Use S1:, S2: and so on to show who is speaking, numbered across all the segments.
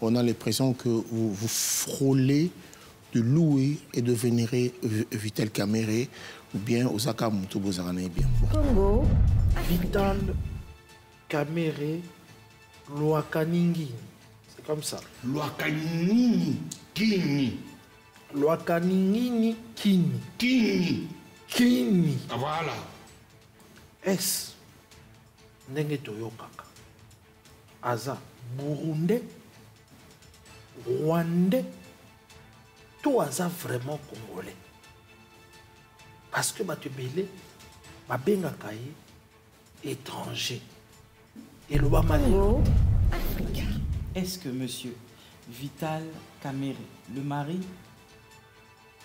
S1: on a l'impression que vous frôlez de louer et de vénérer Vital Kamerhe ou bien Osaka Moutobozarane bien.
S2: Congo.
S3: Vital Kamerhe Loakaningi. C'est comme ça.
S4: Loakaningi Kini.
S3: Loakaningi Kini.
S4: Kini.
S3: Kini.
S4: Ah, voilà.
S3: S. Ndenge toyokaka. Aza Burundais, Rwandais, tout aza vraiment congolais. Parce que Batubele, babengaka étranger. Et le
S2: Congo.
S5: Est-ce que monsieur Vital Kamerhe, le mari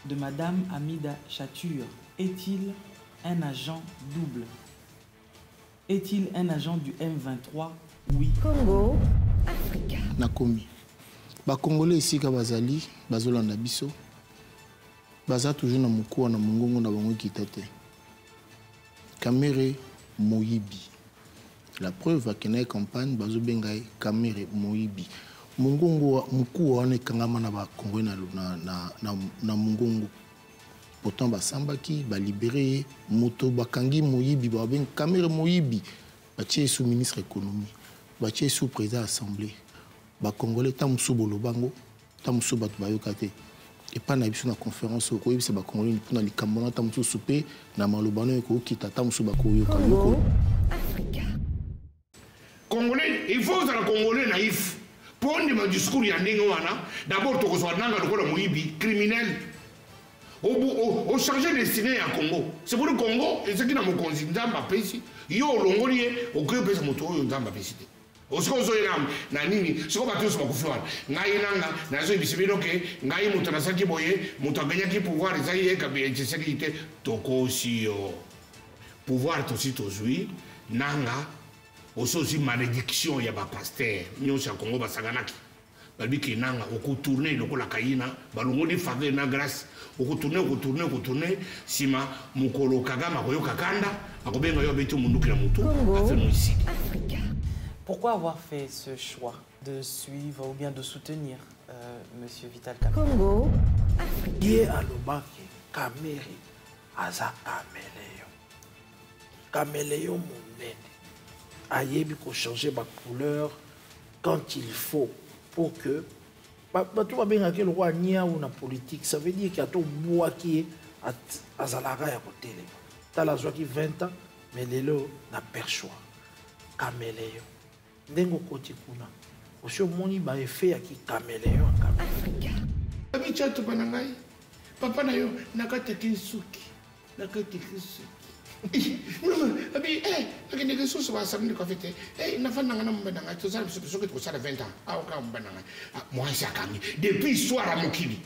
S5: de madame Amida Chature, est-il un agent double? Est-il un agent du M23? Oui.
S2: Congo.
S1: Nakomi. Ba Congolais ici ka bazali, bazolanda biso. Baza toujours na mukuwa na mungongo na bango kitate. Kamerhe Moyibi. La preuve akena campagne bazo bengai Kamerhe Moyibi. Mungongo mukuwa wana kangama na ba Congolais na mungongo. Pourtant basambaki ba libéré moto bakangi Moyibi ba ben Kamerhe Moyibi. Batie sous ministre économie. Batie sous président assemblée. Ba Congolais tamusu bolobango, tamusu batu bayokate. Et pas na biso na conférence ko yebisa ba Congolais pour na likambona tamusu souper na malobano ko kita tamusu ba ko yoka
S2: Congo.
S4: Congolais, il faut que les Congolais naïfs. Pour un discours y a d'abord tu reçois nanga le Moyibi criminel. Au chargé destiné à Congo. C'est pour le Congo et ce qui n'a mon considéré ma pays. Yo longolier au cœur de mon tour dans ma pays. Osikozo yenam na nini siko batu sima kufiwa ngai nanga nazo ibisibiro ke ngai mutu nasaki boye mutu aganyaki pouvoir ezaye kabe tsekite tokosio pouvoir tosi tozui nanga osozi malédiction ya ba pasteur nyonso ya Congo basaganaki balbi ke nanga okotourner lokola kayina balongoli faveur na grâce okotourner sima mukolo kagama koyoka kanda akobenga yo betu munduki na mutu affaire ici.
S5: Pourquoi avoir fait ce choix de suivre ou bien de soutenir monsieur Vital Kamerhe?
S2: Congo.
S3: Yé alobaki Kamerhe aza caméléon. Caméléon monene. Ayebi ko changer ma couleur quand il faut pour que tout va bien avec le roi nia ou na politique. Ça veut dire qu'il y a tout bois qui est azalaga ya kotele. Tala zwa ki 20 ans mais lelo na perchoir. Caméléon. Ndengo koti kuna. Osho moni ba effet ya ki caméléon Kamerhe.
S4: Abi chatu banangai. Papa na yo nakateki suki. Nakateki suki. Abi akende ke susu ba samedi ko fete. Nafana ngana mbananga to sala biso ko sala 20 ans. Ah oka mbananga. Moi c'est akangi. Depuis soir à Mokili.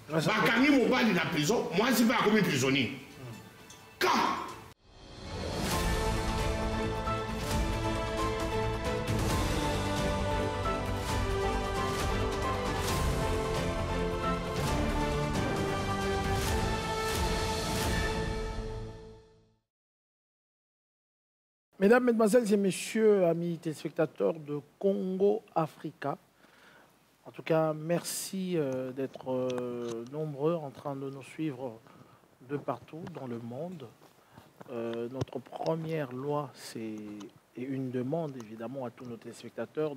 S4: Ba kangi mobali na prison, moi je vais comme prisonnier. Quand
S3: Mesdames, Mesdemoiselles et Messieurs, amis téléspectateurs de Congo Africa, en tout cas, merci d'être nombreux en train de nous suivre de partout dans le monde. Notre première loi, c'est une demande évidemment à tous nos téléspectateurs,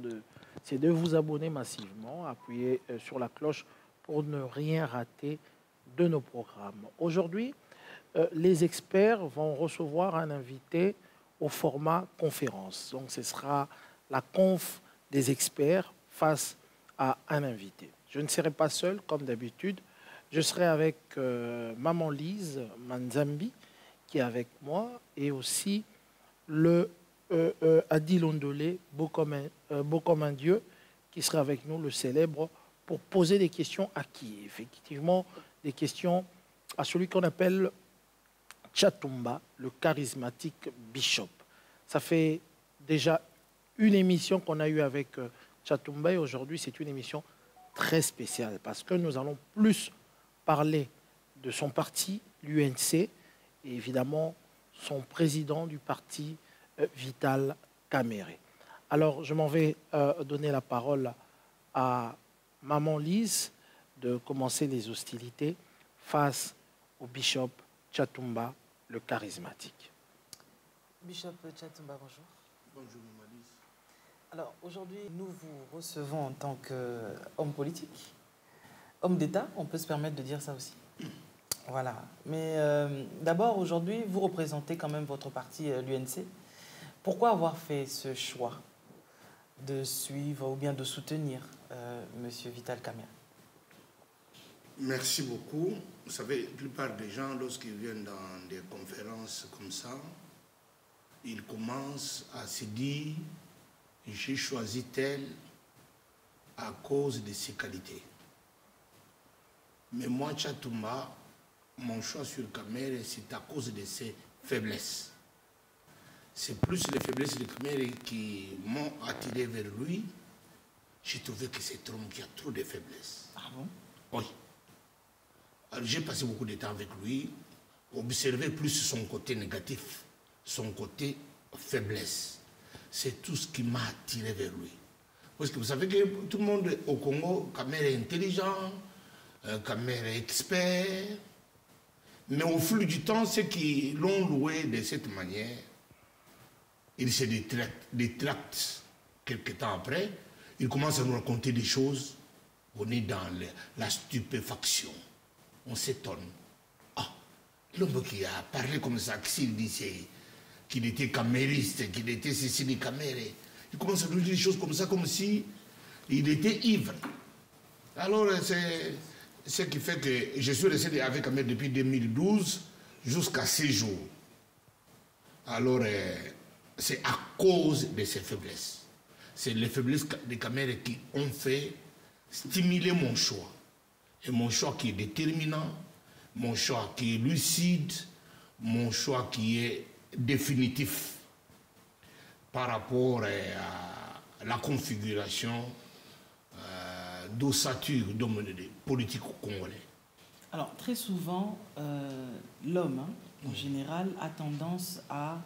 S3: c'est de vous abonner massivement, appuyer sur la cloche pour ne rien rater de nos programmes. Aujourd'hui, les experts vont recevoir un invité au format conférence. Donc, ce sera la conf des experts face à un invité. Je ne serai pas seul, comme d'habitude. Je serai avec Maman Lise Manzambi, qui est avec moi, et aussi le Adil Ondolé, beau comme un dieu, qui sera avec nous, le célèbre, pour poser des questions à qui? Effectivement, des questions à celui qu'on appelle Tchatumba, le charismatique bishop. Ça fait déjà une émission qu'on a eue avec Tchatumba et aujourd'hui c'est une émission très spéciale parce que nous allons plus parler de son parti, l'UNC, et évidemment son président du parti, Vital Kamerhe. Alors je m'en vais donner la parole à Maman Lise de commencer les hostilités face au bishop Tchatumba, le charismatique.
S5: Bishop Tchatumba, bonjour.
S1: Bonjour, Maman Lise.
S5: Alors aujourd'hui, nous vous recevons en tant qu'homme politique, homme d'État, on peut se permettre de dire ça aussi. Voilà. Mais d'abord, aujourd'hui, vous représentez quand même votre parti, l'UNC. Pourquoi avoir fait ce choix de suivre ou bien de soutenir M. Vital Kamerhe?
S4: Merci beaucoup. Vous savez, la plupart des gens, lorsqu'ils viennent dans des conférences comme ça, ils commencent à se dire « j'ai choisi tel à cause de ses qualités ». Mais moi, Tchatumba, mon choix sur Kamerhe, c'est à cause de ses faiblesses. C'est plus les faiblesses de Kamerhe qui m'ont attiré vers lui. J'ai trouvé que c'est un homme qui a trop de faiblesses.
S5: Ah bon?
S4: Oui. J'ai passé beaucoup de temps avec lui, observer plus son côté négatif, son côté faiblesse. C'est tout ce qui m'a attiré vers lui. Parce que vous savez que tout le monde au Congo, Kamerhe est intelligent, Kamerhe est expert, mais au flux du temps, ceux qui l'ont loué de cette manière, il se détracte quelques temps après, il commence à nous raconter des choses, on est dans la stupéfaction. On s'étonne. Ah, l'homme qui a parlé comme ça, qu'il disait qu'il était camériste, qu'il était Cécile Kamerhe, il commence à nous dire des choses comme ça, comme si il était ivre. Alors, c'est ce qui fait que je suis resté avec Kamerhe depuis 2012 jusqu'à ces jours. Alors, c'est à cause de ses faiblesses. C'est les faiblesses de Kamerhe qui ont fait stimuler mon choix. Et mon choix qui est déterminant, mon choix qui est lucide, mon choix qui est définitif par rapport à la configuration d'ossature d'hommes politiques congolais.
S5: Alors, très souvent, l'homme, en général, a tendance à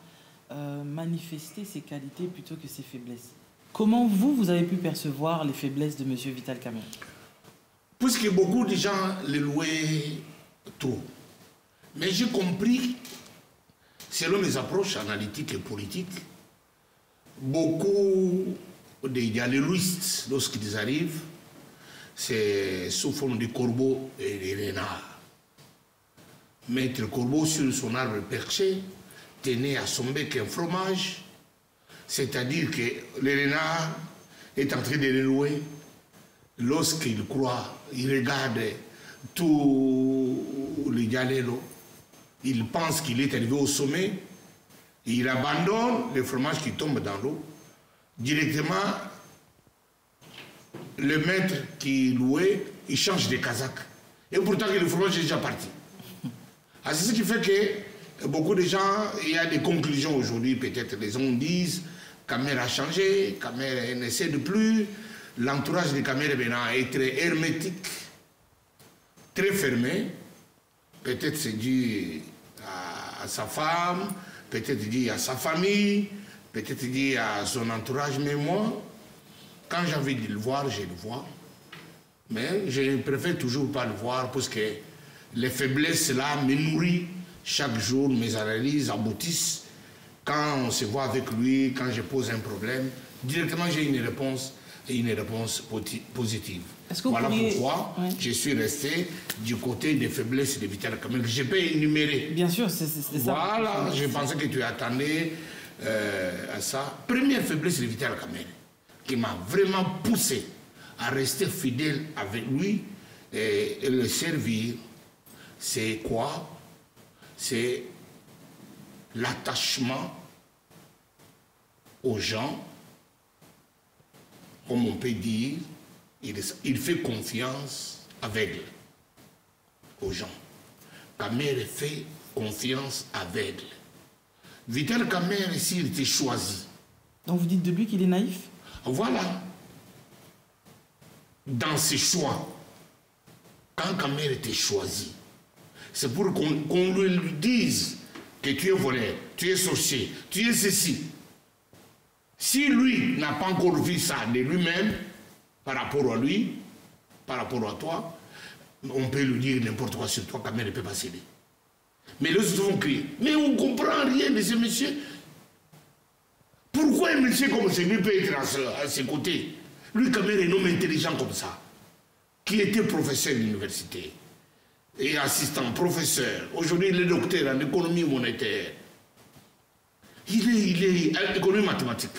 S5: manifester ses qualités plutôt que ses faiblesses. Comment vous avez pu percevoir les faiblesses de M. Vital Kamerhe?
S4: Puisque beaucoup de gens le louaient trop. Mais j'ai compris, selon les approches analytiques et politiques, beaucoup d'idéalistes, lorsqu'ils arrivent, c'est sous forme de corbeaux et de renards. Maître Corbeau, sur son arbre perché, tenait à son bec un fromage, c'est-à-dire que le renard est en train de le louer. Lorsqu'il croit, il regarde tous les dialélos, il pense qu'il est arrivé au sommet, et il abandonne le fromage qui tombe dans l'eau. Directement, le maître qui louait, il change de casaque. Et pourtant, le fromage est déjà parti. C'est ce qui fait que beaucoup de gens, il y a des conclusions aujourd'hui, peut-être les gens disent, Kamerhe a changé, Kamerhe ne cède plus. L'entourage de Kamerhe est très hermétique, très fermé. Peut-être c'est dû à sa femme, peut-être dû à sa famille, peut-être dû à son entourage. Mais moi, quand j'ai envie de le voir, je le vois. Mais je préfère toujours pas le voir parce que les faiblesses là me nourrissent chaque jour, mes analyses aboutissent. Quand on se voit avec lui, quand je pose un problème, directement j'ai une réponse. Et une réponse positive. Voilà pourquoi je suis resté du côté des faiblesses de Vital Kamerhe. Je peux énumérer.
S5: Bien sûr, c'est ça.
S4: Voilà, je pensais que tu attendais à ça. Première faiblesse de Vital Kamerhe, qui m'a vraiment poussé à rester fidèle avec lui et le servir, c'est quoi? C'est l'attachement aux gens. Comme on peut dire, il fait confiance aveugle aux gens. Kamerhe fait confiance aveugle. Vital Kamerhe, s'il était choisi.
S5: Donc vous dites de lui qu'il est naïf?
S4: Voilà. Dans ses choix, quand Kamerhe était choisi, c'est pour qu'on lui dise que tu es voleur, tu es sorcier, tu es ceci. Si lui n'a pas encore vu ça de lui-même, par rapport à lui, par rapport à toi, on peut lui dire n'importe quoi sur toi, Kamer ne peut pas céder. Mais les autres vont crier. Mais on ne comprend rien de ce monsieur. Pourquoi un monsieur comme celui peut être à ses côtés? Lui, Kamer est un homme intelligent comme ça, qui était professeur de l'université, et assistant, professeur. Aujourd'hui, il est docteur en économie monétaire. Il est en économie mathématique.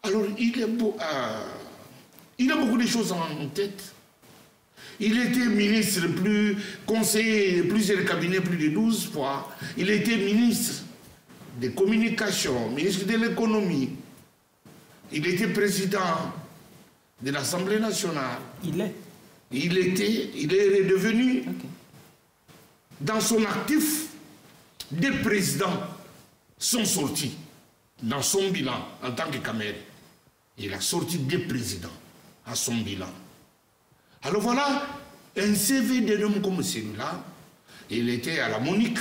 S4: Alors, il a beaucoup de choses en tête. Il était ministre, conseiller, plusieurs cabinets, plus de 12 fois. Il était ministre des communications, ministre de l'économie. Il était président de l'Assemblée nationale. Il est redevenu, dans son actif, des présidents sont sortis dans son bilan en tant que Kamer. Il a sorti des présidents à son bilan. Alors voilà, un CV d'un homme comme celui-là, il était à la Monique.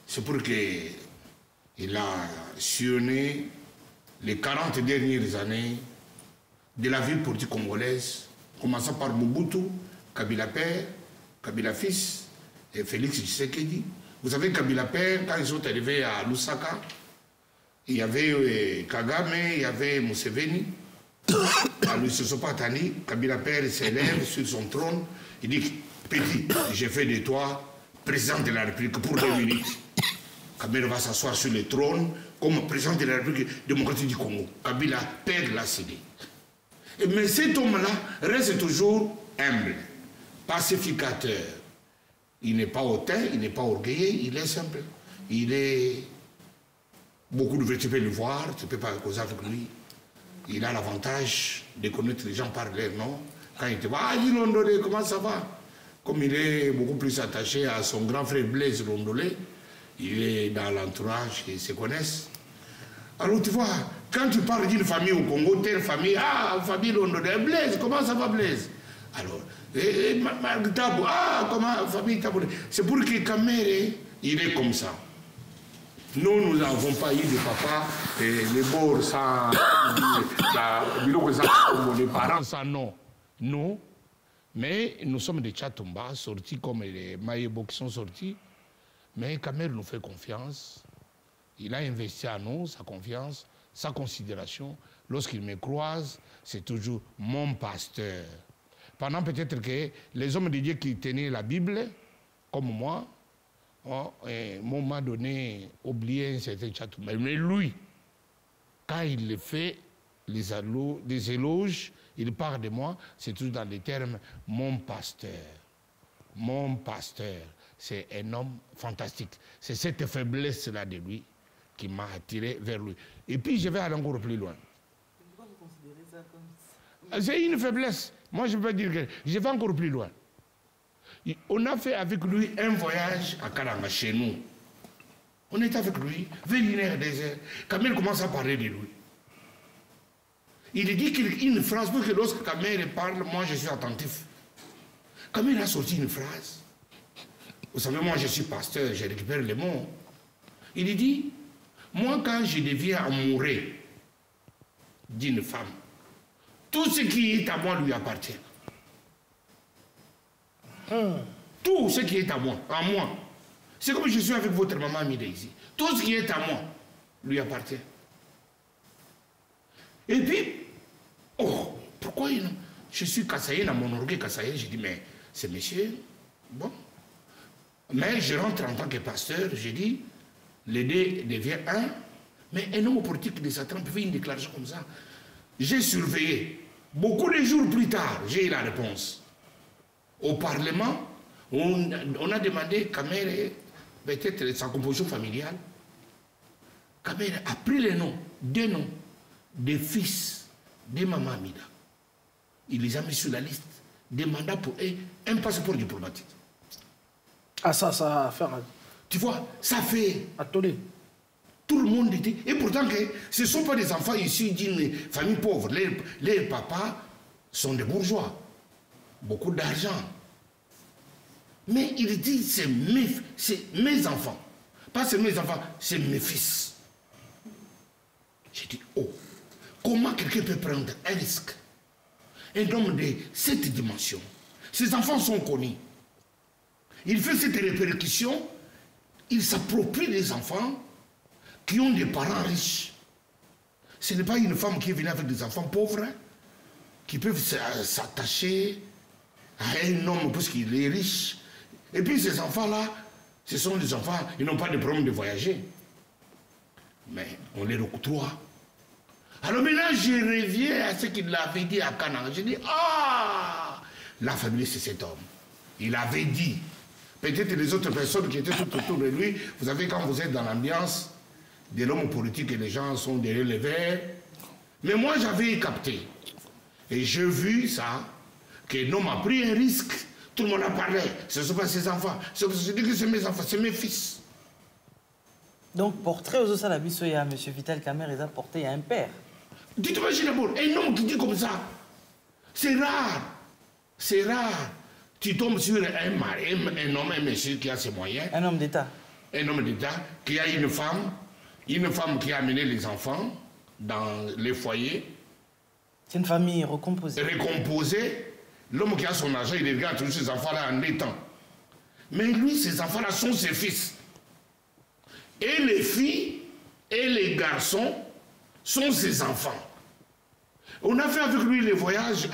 S4: C'est pour qu'il a sillonné les 40 dernières années de la vie politique congolaise, commençant par Mobutu, Kabila père, Kabila fils et Félix Tshisekedi. Vous savez, Kabila père, quand ils sont arrivés à Lusaka, il y avait Kagame, il y avait Museveni. Alors, ils ne se sont pas tannés. Kabila père s'élève sur son trône. Il dit, petit, j'ai fait de toi président de la République pour 2 minutes. Kabila va s'asseoir sur le trône comme président de la République démocratique du Congo. Kabila père l'a cédé. Mais cet homme-là reste toujours humble, pacificateur. Il n'est pas hautain, il n'est pas orgueilleux, il est simple. Il est... Beaucoup de tu peux le voir, tu ne peux pas causer avec lui. Il a l'avantage de connaître les gens par leur nom. Quand il te voit, ah, dis Londolé, comment ça va? Comme il est beaucoup plus attaché à son grand frère Blaise Londolé, il est dans l'entourage, ils se connaissent. Alors tu vois, quand tu parles d'une famille au Congo, telle famille, ah, famille Londolé, Blaise, comment ça va Blaise? Alors, Tabo, ah, comment, famille Tabo? C'est pour que Kamer, il est comme ça. Nous n'avons pas eu de papa, les bords sans les parents sans non. Non, mais nous sommes des Tchatumba, sortis comme les Maïebo qui sont sortis. Mais Kamer nous fait confiance. Il a investi à nous, sa confiance, sa considération. Lorsqu'il me croise, c'est toujours mon pasteur. Pendant peut-être que les hommes de Dieu qui tenaient la Bible, comme moi, m'a donné, oublié un certain château. Mais lui, quand il fait des éloges, il parle de moi, c'est toujours dans les termes mon pasteur. Mon pasteur, c'est un homme fantastique. C'est cette faiblesse-là de lui qui m'a attiré vers lui. Et puis je vais aller encore plus loin.
S5: Pourquoi vous considérez ça comme ça?
S4: C'est une faiblesse. Moi, je peux dire que je vais encore plus loin. On a fait avec lui un voyage à Kalanga, chez nous. On est avec lui, vers 1h, 2h. Kamer commence à parler de lui. Il dit une phrase, pour que lorsque Kamer parle, moi je suis attentif. Kamer a sorti une phrase. Vous savez, moi je suis pasteur, je récupère les mots. Il dit, moi quand je deviens amoureux d'une femme, tout ce qui est à moi lui appartient. Tout ce qui est à moi, c'est comme je suis avec votre maman Amida ici. Tout ce qui est à moi lui appartient. Et puis, oh, pourquoi je suis Kassaïen dans mon orgueil Kassaïen? J'ai dit, mais c'est monsieur, bon. Mais je rentre en tant que pasteur, j'ai dit, les deux devient un, mais un homme politique de Satan peut faire une déclaration comme ça. J'ai surveillé. Beaucoup de jours plus tard, j'ai eu la réponse. Au Parlement, on a demandé Kamer, peut-être sa composition familiale. Kamer a pris les noms, 2 noms, des fils de Maman Amida. Il les a mis sur la liste, des mandats pour eux, un passeport diplomatique.
S3: Ah ça va faire...
S4: Tu vois, ça fait...
S3: Attendez.
S4: Tout le monde était... Et pourtant, ce ne sont pas des enfants issus d'une famille pauvre. Les papas sont des bourgeois. Beaucoup d'argent. Mais il dit, c'est mes enfants. Pas c'est mes enfants, c'est mes fils. J'ai dit, oh, Comment quelqu'un peut prendre un risque? Un homme de cette dimension. Ses enfants sont connus. Il fait cette répercussion, il s'approprie des enfants qui ont des parents riches. Ce n'est pas une femme qui est venue avec des enfants pauvres, hein, qui peuvent s'attacher à un homme parce qu'il est riche. Et puis ces enfants-là, ce sont des enfants, ils n'ont pas de problème de voyager. Mais on les octroie. Alors maintenant, je reviens à ce qu'il avait dit à Canaan. Je dis, ah, la famille, c'est cet homme. Il avait dit. Peut-être les autres personnes qui étaient tout autour de lui, vous savez, quand vous êtes dans l'ambiance de l'homme politique et les gens sont derrière les verres. Mais moi, j'avais capté. Et j'ai vu ça, qu'un homme a pris un risque. Tout le monde a parlé. Ce ne sont pas ses enfants. Je dis que c'est mes enfants, c'est mes fils.
S5: Donc, portrait aux Osalabisoya, M. Vital Kamerhe, il a porté à un père.
S4: Dites-moi, d'abord, un homme qui dit comme ça, c'est rare. C'est rare. Tu tombes sur un homme, un monsieur qui a ses moyens.
S5: Un homme d'État.
S4: Un homme d'État qui a une femme qui a amené les enfants dans les foyers.
S5: C'est une famille recomposée.
S4: Recomposée. L'homme qui a son argent, il regarde tous ces enfants-là en étant. Mais lui, ces enfants-là sont ses fils. Et les filles et les garçons sont ses enfants. On a fait avec lui les voyages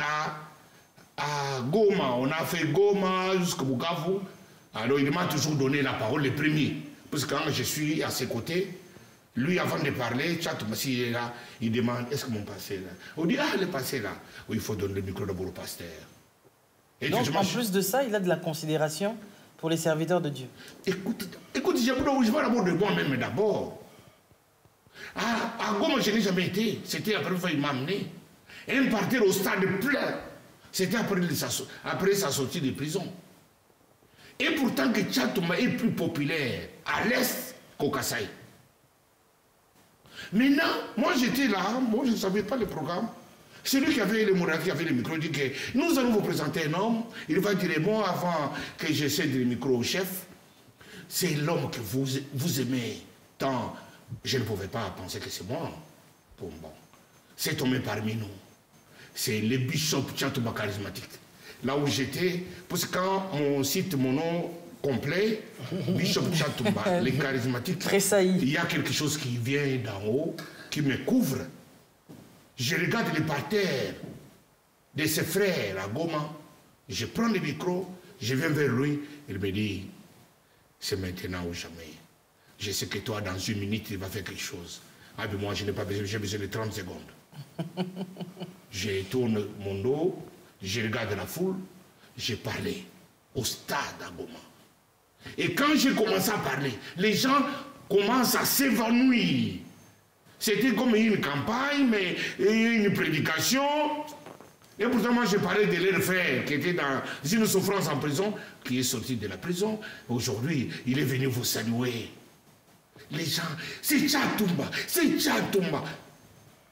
S4: à Goma. On a fait Goma jusqu'au Bukavu. Alors il m'a toujours donné la parole les premiers. Parce que quand je suis à ses côtés, lui avant de parler, s'il est là, il demande, est-ce que mon passé est là? On dit, ah, le passé est là. Oui, il faut donner le micro d'abord au pasteur. Et
S5: donc en plus de ça, il a de la considération pour les serviteurs de Dieu.
S4: Écoute, je vais d'abord de moi-même d'abord. À Goma, je n'ai jamais été. C'était la première fois qu'il m'a amené. Et me partir au stade plein. C'était après sa sortie de prison. Et pourtant que Tchatouma est plus populaire à l'est qu'au Kasaï. Maintenant, moi j'étais là, moi je ne savais pas le programme. Celui qui avait le Mouraki, qui avait le micro, dit que nous allons vous présenter un homme. Il va dire, bon, avant que je cède le micro au chef, c'est l'homme que vous aimez tant. Je ne pouvais pas penser que c'est moi. Bon. C'est tombé parmi nous. C'est le bishop Tchatouma charismatique. Là où j'étais, parce que quand on cite mon nom complet, Bishop Tchatouma, les charismatiques, il y a quelque chose qui vient d'en haut, qui me couvre. Je regarde le parterre de ses frères à Goma, je prends le micro, je viens vers lui, il me dit, c'est maintenant ou jamais. Je sais que toi, dans une minute, il va faire quelque chose. Ah, mais moi, je n'ai pas besoin, j'ai besoin de 30 secondes. Je tourne mon dos, je regarde la foule, j'ai parlé au stade à Goma. Et quand j'ai commencé à parler, les gens commencent à s'évanouir. C'était comme une campagne, mais une prédication. Et pourtant, moi, je parlais de leur frère qui était dans une souffrance en prison, qui est sorti de la prison. Aujourd'hui, il est venu vous saluer. Les gens, c'est Tchatouma, c'est Tchatouma.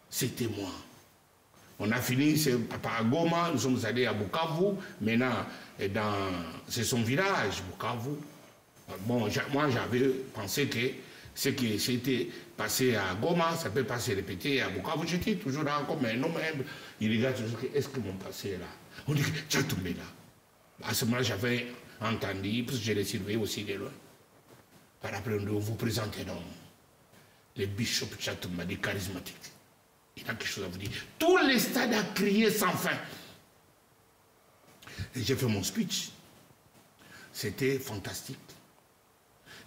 S4: C'était moi. On a fini par Goma, nous sommes allés à Bukavu. Maintenant, c'est son village, Bukavu. Bon, moi, j'avais pensé que ce qui s'était passé à Goma, ça peut pas se répéter à Bukavu. J'étais toujours là comme un homme humble. Il regarde toujours, est-ce que mon passé est là? On dit que Tchatouma est là. À ce moment-là, j'avais entendu, parce que je l'ai surveillé aussi de loin. Par après, on vous présente un homme, le bishop Tchatouma, des charismatiques. Il a quelque chose à vous dire. Tous les stades a crié sans fin. Et j'ai fait mon speech. C'était fantastique.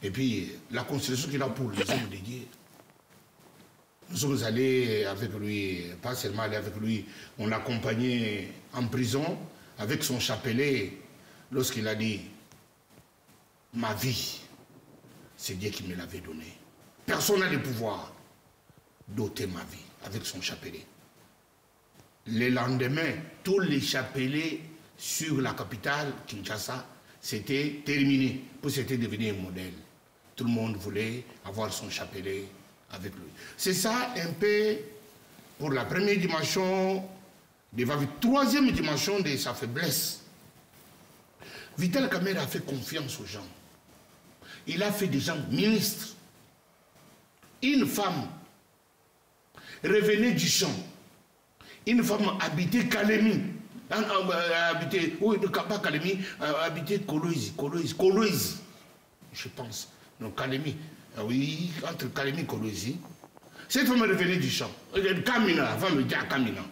S4: Et puis, la considération qu'il a pour les hommes de Dieu. Nous sommes allés avec lui, pas seulement aller avec lui, on l'a accompagné en prison avec son chapelet lorsqu'il a dit « Ma vie, c'est Dieu qui me l'avait donnée. Personne n'a le pouvoir d'ôter ma vie. » Avec son chapelet. Le lendemain, tous les chapelets sur la capitale, Kinshasa, c'était terminé. Pour c'était devenu un modèle. Tout le monde voulait avoir son chapelet avec lui. C'est ça un peu pour la première dimension de la troisième dimension de sa faiblesse. Vital Kamerhe a fait confiance aux gens. Il a fait des gens ministres. Une femme revenait du champ. une femme habitait Kalemi. Habité, oui, pas Kalemi, habité Kolwezi, je pense. Non, Kalemi. Oui, entre Kalemi et Kolwezi. Cette femme est revenue du champ. Kamina, la femme était à Kamina.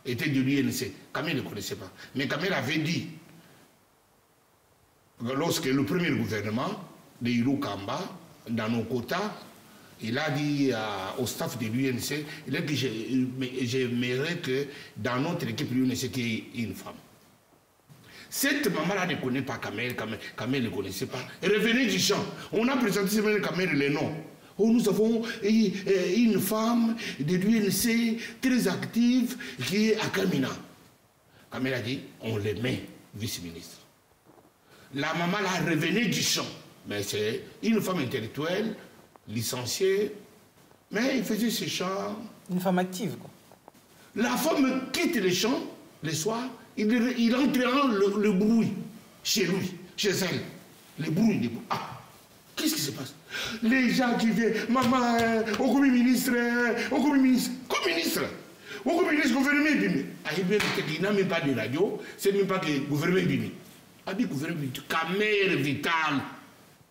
S4: Était de l'UNC. Kamina ne connaissait pas. Mais Kamina avait dit, lorsque le premier gouvernement de Hiro Kamba, dans nos quotas, il a dit au staff de l'UNC, il a dit que j'aimerais que dans notre équipe l'UNC, qu'il y ait une femme. Cette maman-là ne connaît pas Kamel ne connaissait pas. Elle revenait du champ. On a présenté ce même Kamel les noms. Oh, nous avons une femme de l'UNC très active qui est à Kamina. Kamel a dit, on les met vice-ministre. La maman là revenait du champ. Mais c'est une femme intellectuelle, licenciée, mais il faisait ses chants.
S5: Une femme active, quoi.
S4: La femme quitte les champs, le soir, il entre dans le bruit, chez lui, chez elle. Le bruit. Ah, qu'est-ce qui se passe? Les gens qui viennent, maman, au commis ministre, au commis ministre, gouvernement bini. Il n'a même pas de radio, c'est même pas que le gouvernement bini. Il dit gouvernement bini, Kamel Vital,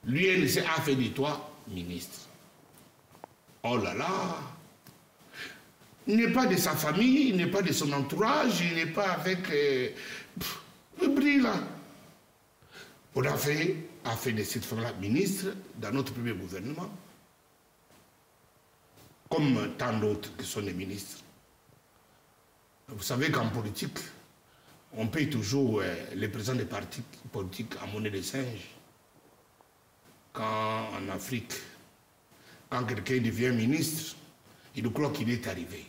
S4: l'UNC a fait de toi ministre. Oh là là! Il n'est pas de sa famille, il n'est pas de son entourage, il n'est pas avec le bris là. On a fait de cette femme-là ministre dans notre premier gouvernement, comme tant d'autres qui sont des ministres. Vous savez qu'en politique, on paye toujours les présidents des partis politiques à monnaie de singe. Quand en Afrique, quand quelqu'un devient ministre, il croit qu'il est arrivé.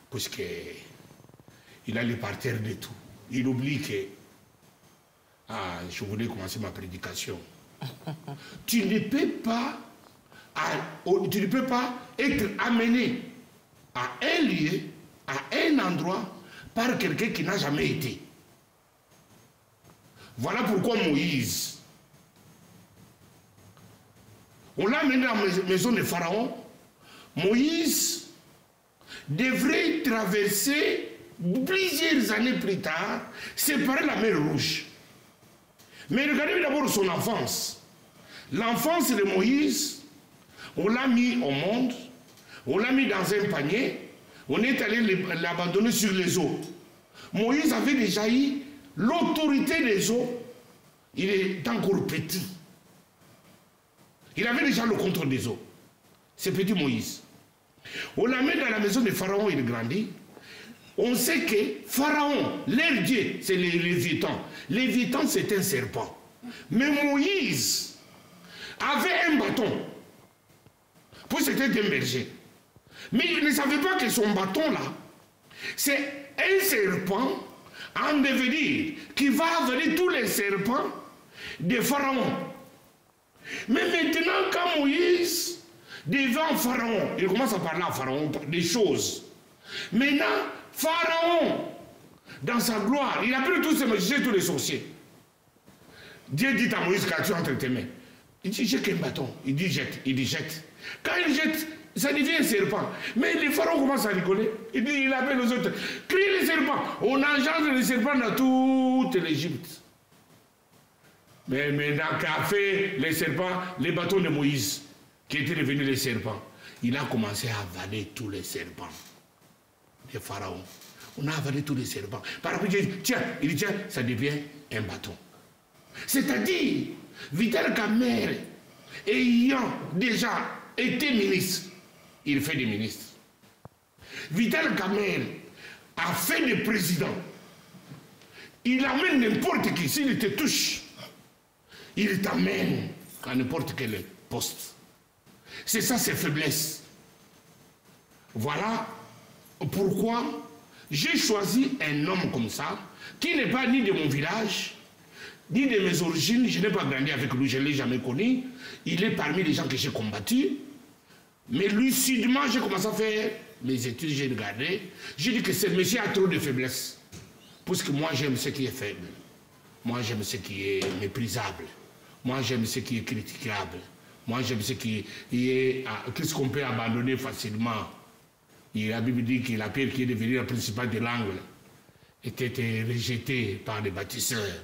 S4: Parce qu'il a le parterre de tout. Il oublie que... Ah, je voulais commencer ma prédication. Tu ne peux pas être amené à un lieu, à un endroit, par quelqu'un qui n'a jamais été. Voilà pourquoi Moïse, on l'a amené dans la maison de Pharaon. Moïse devrait traverser plusieurs années plus tard, séparer la mer Rouge. Mais regardez d'abord son enfance. L'enfance de Moïse, on l'a mis au monde, on l'a mis dans un panier, on est allé l'abandonner sur les eaux. Moïse avait déjà eu l'autorité des eaux. Il est encore petit. Il avait déjà le contrôle des eaux. C'est petit Moïse. On l'a mis dans la maison de Pharaon, il grandit. On sait que Pharaon, leur dieu, c'est les Léviathan. Léviathan, c'est un serpent. Mais Moïse avait un bâton. Pour c'était un berger. Mais il ne savait pas que son bâton là, c'est un serpent en devenir qui va avaler tous les serpents de Pharaon. Mais maintenant, quand Moïse devant Pharaon, il commence à parler à Pharaon des choses. Maintenant, Pharaon, dans sa gloire, il a pris tous ses magiciens, tous les sorciers. Dieu dit à Moïse, qu'as-tu entre tes mains? Il dit, j'ai qu'un bâton. Il dit, jette. Il dit, jette. Quand il jette, ça devient un serpent. Mais les pharaons commencent à rigoler. Il dit, il appelle les autres. Crie les serpents. On engendre les serpents dans toute l'Égypte. Mais maintenant, qu'a fait les serpents, les bâtons de Moïse, qui étaient devenus les serpents, il a commencé à avaler tous les serpents des pharaons. On a avalé tous les serpents. Par après, il dit, tiens, ça devient un bâton. C'est-à-dire, Vital Kamerhe, ayant déjà été ministre, il fait des ministres. Vital Kamerhe a fait des présidents. Il amène n'importe qui, s'il te touche, il t'amène à n'importe quel poste. C'est ça ses faiblesses. Voilà pourquoi j'ai choisi un homme comme ça, qui n'est pas ni de mon village, ni de mes origines. Je n'ai pas grandi avec lui, je ne l'ai jamais connu. Il est parmi les gens que j'ai combattus. Mais lucidement, j'ai commencé à faire mes études, j'ai regardé. J'ai dit que ce monsieur a trop de faiblesses. Parce que moi, j'aime ce qui est faible. Moi, j'aime ce qui est méprisable. Moi, j'aime ce qui est critiquable. Moi, j'aime ce qui est... Qu'est-ce qu'on peut abandonner facilement. La Bible dit que la pierre qui est devenue la principale de l'angle était rejetée par les bâtisseurs.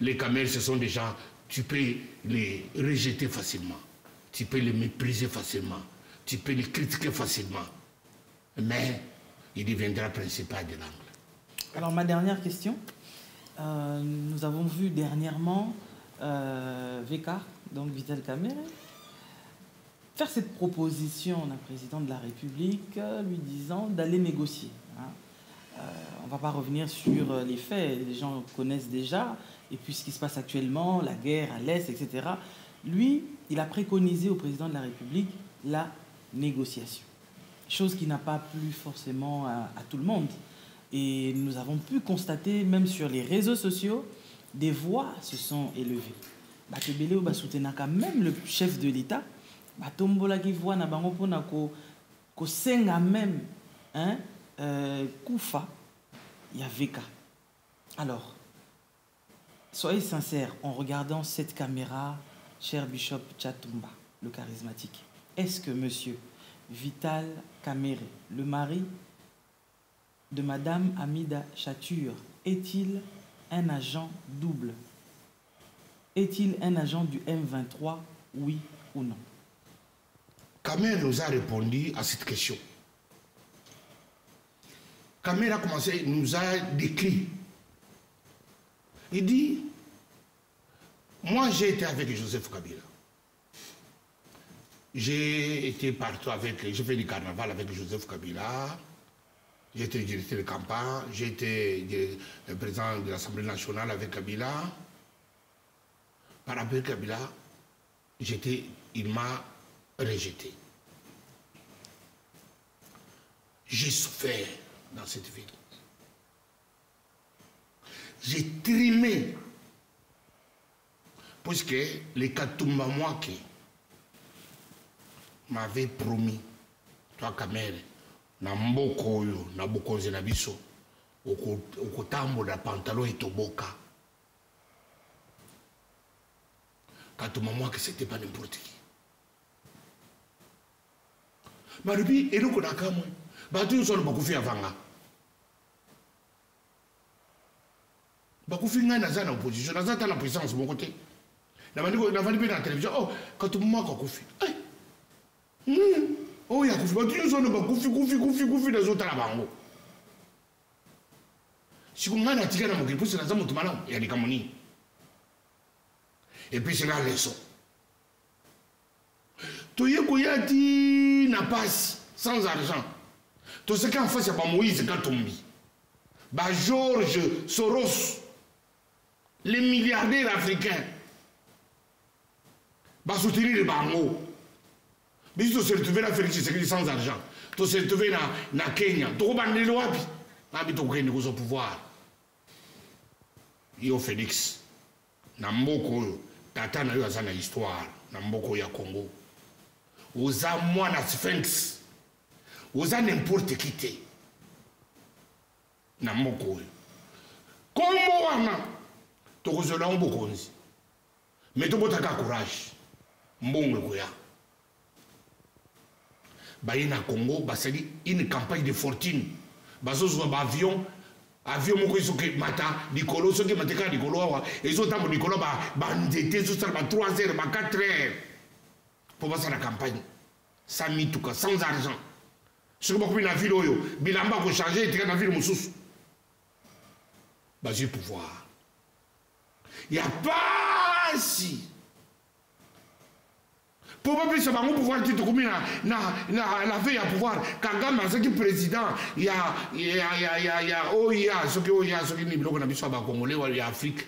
S4: Les camels, ce sont des gens, tu peux les rejeter facilement, tu peux les mépriser facilement, tu peux les critiquer facilement, mais il deviendra principal de l'angle.
S5: Alors ma dernière question, nous avons vu dernièrement VK, donc Vital Kamerhe, faire cette proposition à un président de la République lui disant d'aller négocier. On ne va pas revenir sur les faits, les gens connaissent déjà, et puis ce qui se passe actuellement, la guerre à l'Est, etc. Lui, il a préconisé au président de la République la négociation. Chose qui n'a pas plu forcément à tout le monde. Et nous avons pu constater, même sur les réseaux sociaux, des voix se sont élevées. Batebele Basoutenaka, même le chef de l'État, Batombola qui voit na bango pona ko senga même Koufa, il y a VK. Alors, soyez sincères en regardant cette caméra, cher Bishop Chatumba, le charismatique. Est-ce que monsieur Vital Kamerhe, le mari de Madame Amida Chature, est-il un agent double? Est-il un agent du M23, oui ou non?
S4: Kamerhe nous a répondu à cette question. Kamerhe a commencé, nous a décrit. Il dit, moi j'ai été avec Joseph Kabila. J'ai été partout avec, j'ai fait du carnaval avec Joseph Kabila. J'ai été directeur de campagne, j'ai été le président de l'Assemblée nationale avec Kabila. Par rapport à Kabila, il m'a rejeté. J'ai souffert dans cette ville. J'ai trimé. Puisque les Katumba Mwake m'avaient promis, toi Kamerhe, na mboko oyo na bokonzi na biso okotambola pantalon etoboka. Katumba Mwake c'était pas n'importe qui. Marubi eloko na kamwe batu nyonso bakufi avanga. Bakufi ngai naza na opposition, naza ta na puissance mon côté. Na vandi pe na télévision, oh Katumba Mwake akufi. Oh ya kufi batu nyonso bakufi na zota la bango. Si ngai na tika na mokili pusi naza moto malamu ya likamoni. Et puis c'est la leçon. Toye koyati na passe sans argent. Tout ce qu'en fait c'est pas Moïse Katumbi. Ba George Soros, les milliardaires africains. Ba soutenir les bango. Mais ils se retrouver là Félix Tshisekedi sans argent. Tout se retrouver na Kenya. Tout bandelo wapi. Abi to kende ko pouvoir. Yo Félix. Na mboko tata na yo azana histoire na mboko ya Congo. Oza mwana Sphinx. Oza n'importe qui te. Na mboko oyo. Komo wana tokozola mbokonzi. Mais tobotaka courage. Mbongo koya. Baye na Congo basali une campagne de fortune. Bazozwa ba avion moko isoke mata likolo soki mateka likolo awa ezotambo likolo ba ndete ezosala ba 3 heures ba 4 heures pour passer la campagne sans mituka sans argent. Ce que beaucoup na ville oyo bilamba ko changer etika na ville mususu bazui pouvoir. Il y a pas si pour pas plus savoir pouvoir titre comme la veille à pouvoir Kagame c'est qui président il y a ce qui ni bloc na biso ba congolais ou ya Afrique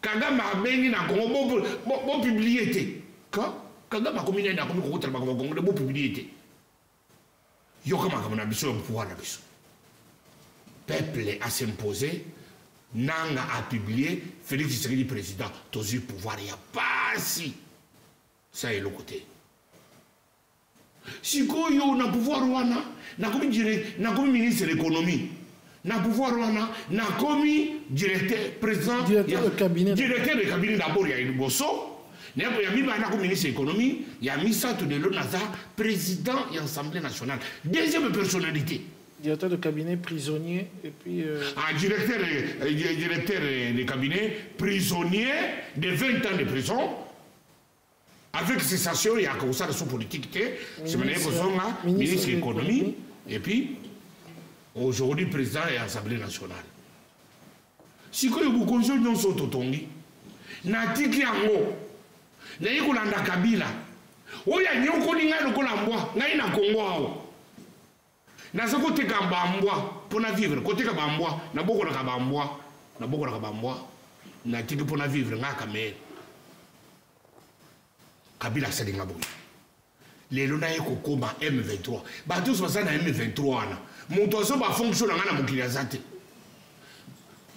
S4: Kagame a béni na Congo bon publié quand Kagame a combiné na comme ko ba congolais bon publié yo comme na biso pouvoir na biso peuple a s'imposer nanga a publié Félix Tshisekedi président tous eu pouvoir il y a pas si ça est le côté. Si on a pouvoir wana, na comme ministre de l'économie, na pouvoir wana, na comme directeur président,
S3: directeur de cabinet.
S4: Directeur de cabinet d'abord il y a une bosso, Il y a mis le ministre de l'économie, il y a mis ça tout de l'eau président et Assemblée nationale. Deuxième personnalité.
S3: Directeur de cabinet prisonnier et puis...
S4: directeur de cabinet prisonnier de 20 ans de prison. Avec cessation, il y a comme ça la sous-politique. C'est ministre de l'économie. Et puis, aujourd'hui, président et Assemblée nationale. Si vous avez beaucoup de gens qui sont autotongi, natiki yango, na yiko landa Kabila. Oya nyoko linga lokola mbwa, ngai na Congo ao. Na soko teka mbwa pona vivre, côté ka mbwa, na boko na kabambwa, na boko na kabambwa, na tiki pona vivre nga kamere. Kabila salinga boy. Lelo na yeko koma M23. Ba tous basa na M23 ana. Moto so ba fonction nga na mokili azate.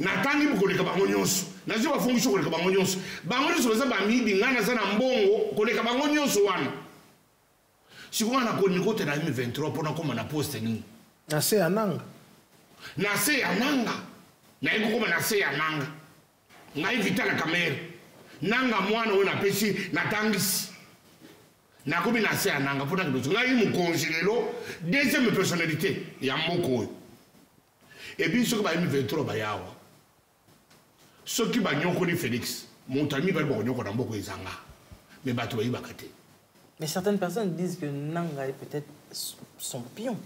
S4: Natangi bukoleka bango nyonso. Nazo ba fonction koleka bango nyonso. Bango nyonso basa ba mibi nga na sana mbongo koleka bango nyonso wana. Siko na ko nikote na M23 pona koma na poste ni.
S3: Na se ananga.
S4: Na se ananga. Na yeko koma na se ananga. Ngai vitala kamera. Nanga mwana we na pesi natangisi. Na komi na se ananga pona kidozo. Ngai mu congelelo deuxième personnalité ya moko. Et puis ce que ba M23 ba yawa. Ce qui ba nyoko ni Félix, mon ami ba nyoko na mboko ezanga. Mais ba to ba yibakate.
S5: Mais certaines personnes disent que Nanga est peut-être son pion.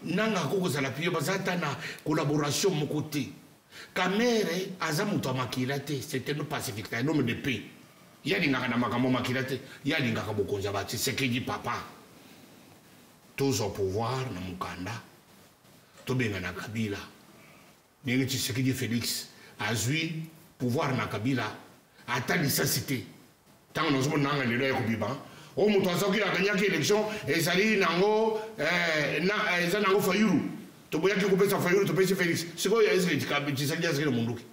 S4: Nanga koko za la pion bazata na collaboration mon côté. Kamere azamuto makilate, c'était un pacifique, un homme de paix. Il y a des gens qui ont makilate, il y a des gens qui ont dit c'est que dit papa. Tous au pouvoir na mukanda. To benga na Kabila. Nengi Tshisekedi Félix azui pouvoir na Kabila ata nécessité. Tant nous sommes nanga lelo ya kubiba. O muto asoki akanyaki élection ezali nango ezali nango Fayulu. To boyaki kopesa Fayulu to pesa Félix. Siko ya ezeli Tshisekedi azali munduki.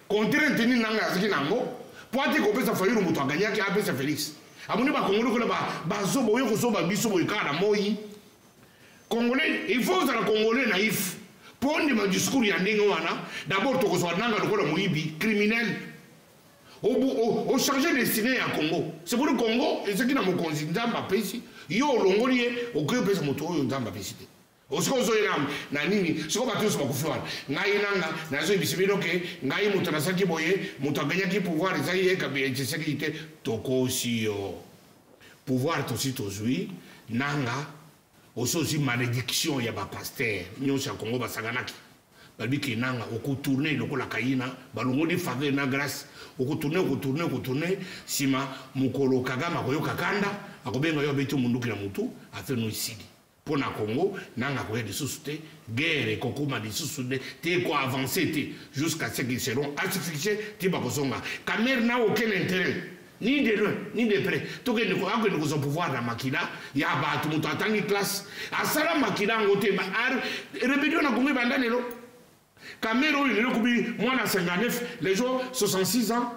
S4: Contrainte ni nanga azali nango. Poati kopesa Fayulu muto akanyaki apesa Félix. Amuni ba Congolais ko ba zobo yo ko zoba biso boy kana moyi. Congolais, il faut que les Congolais naïfs. Pour un discours, il y a d'abord, tu reçois un Moïbi criminel. Au chargé destiné à Congo. C'est pour le Congo, et ce qui n'a pas considéré dans ma pays, il y a un Longolien, au cœur de mon tour dans ma pays. Au second, il y a un nini, ce qu'on va tous me faire. Naïnanga, Nazo Bissimiloke, Naï Moutanasaki Boye, Moutaganyaki pouvoir, les aïeux, Kabé, sécurité, Toko aussi, pouvoir aussi, Tozui, Nanga. Aussi malédiction ya ba pasteur nyonso ya Congo basaganaki balbi kinanga okutourner lokola kaina balongo di faveur na grâce okutourner sima mukolo Kagame akoyoka kanda akobenga yo betu munduki na mutu afe no isidi pona Congo nanga ko de susute guerre kokoma de susute te ko avancer te jusqu'à ce qu'ils seront asphyxiés ti ba kozonga Kamer na aucun intérêt ni de loin, ni de près. Tout que nous avons pouvoir dans Makila, il y a tout le monde en classe. À Sala Makila, on a rébellion à Congo Bandanelo. Camero, il est là, moi, à 59, les gens 66 ans.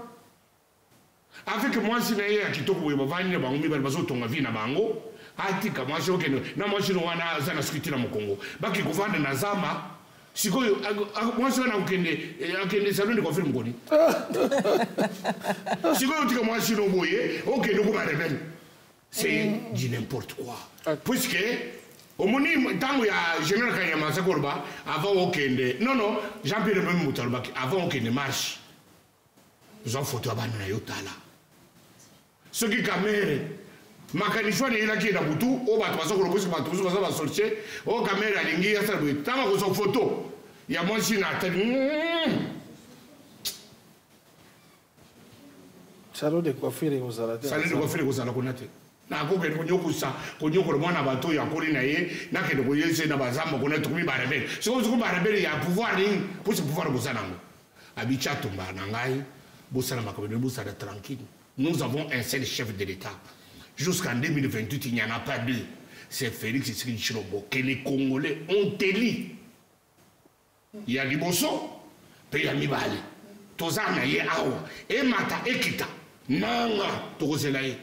S4: Avec moi, si je suis Kitoko, je vais venir à Bango, je vais venir à Bango. Atika, moi, je suis là, je suis là, scrutin au Congo. Baki Kouvane Nazama. Si moi, je suis là, je suis salon de confirme. Si moi, je suis là, ok, nous sommes rebelles. C'est du n'importe quoi. Puisque, au moment où il y a général Kanyama Sakorba, avant aucun non, Jean-Pierre même Moutalba, avant aucun marche, ils ont photo à Banana Yotala. Ce qui est caméré. Makanishwa ni ila ki na butu o ba twaso ko lokosi ba twaso ba sortir o camera lingi ya sabu tama ko so photo ya moi si na tani
S3: salon de coiffure ko sala te
S4: salon de coiffure ko sala ko nate na ko ke ko nyoko mwana bato ya koli na ye na ke ko yese na bazamba ko na to mi ba rebel so ko ba rebel ya pouvoir ni pour ce pouvoir ko sana ngo abicha tumba na ngai bo sala makabene bo sala tranquille. Nous avons un seul chef de l'État. Jusqu'en 2028, il n'y en a pas deux. C'est Félix Tshisekedi Tshilombo que les Congolais ont élu. Il y a Liboso, puis il y a Mibali. Tozana ye awa. Et Mata Ekita. Nanga. Tokoselaye.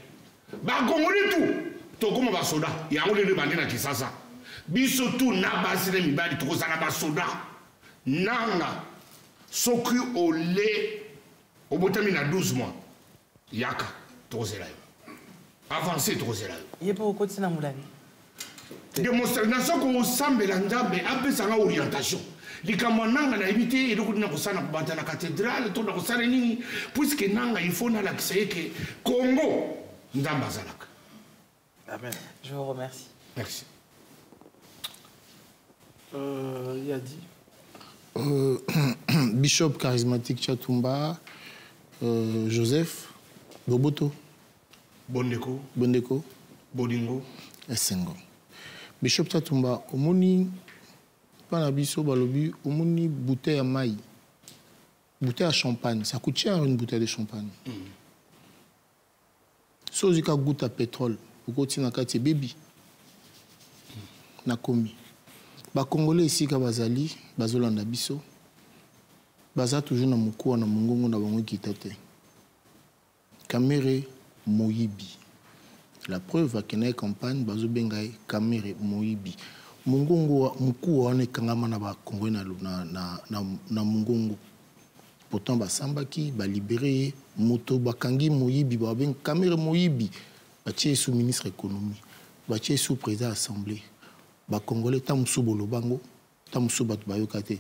S4: Ba Congolais tout. Tokoma ba soda. Il y a un de bandit na Kisasa. Biso tout na basile Mibali. Tokosana ba soda. Nanga. Soku au lait. Au botami na 12 mois. yaka tozela yo avancer tozela yo
S5: ye po okoti na mulani
S4: démonstration ko sambela nzambe apesanga orientation likambo nanga na éviter eloko na kosala kubata na cathédrale to na kosala nini puisque nanga il faut na lakisa yeke Congo nzambe azalaka.
S3: Amen.
S5: Je vous remercie.
S4: Merci.
S3: Yadi.
S1: Bishop charismatique Chatumba, Joseph Boboto,
S4: Bondeko, Bodingo,
S1: Essengo. Bishop Chatumba, omoni pana biso balobi, omoni bouteille à maï, bouteille à champagne, ça coûte cher une bouteille de champagne. Sozika goutte à pétrole, pourquoi tu n'as qu'à tes baby, nakomi. Ba Congolais ici ka bazali, bazolanda biso, baza toujours na mukuwa na mungongo na bango kitate. Kamere Moyibi. La preuve akena campagne bazo bengai Kamere Moyibi. Mungongo mukuwa ne kangama na ba Congolais na mungongo. Pourtant ba sambaki ba libéré moto bakangi Moyibi ba ben Kamere Moyibi. Ba tie sous ministre économie, ba tie sous président assemblée. Ba Congolais tamusu bolobango, tamusu batu bayokate.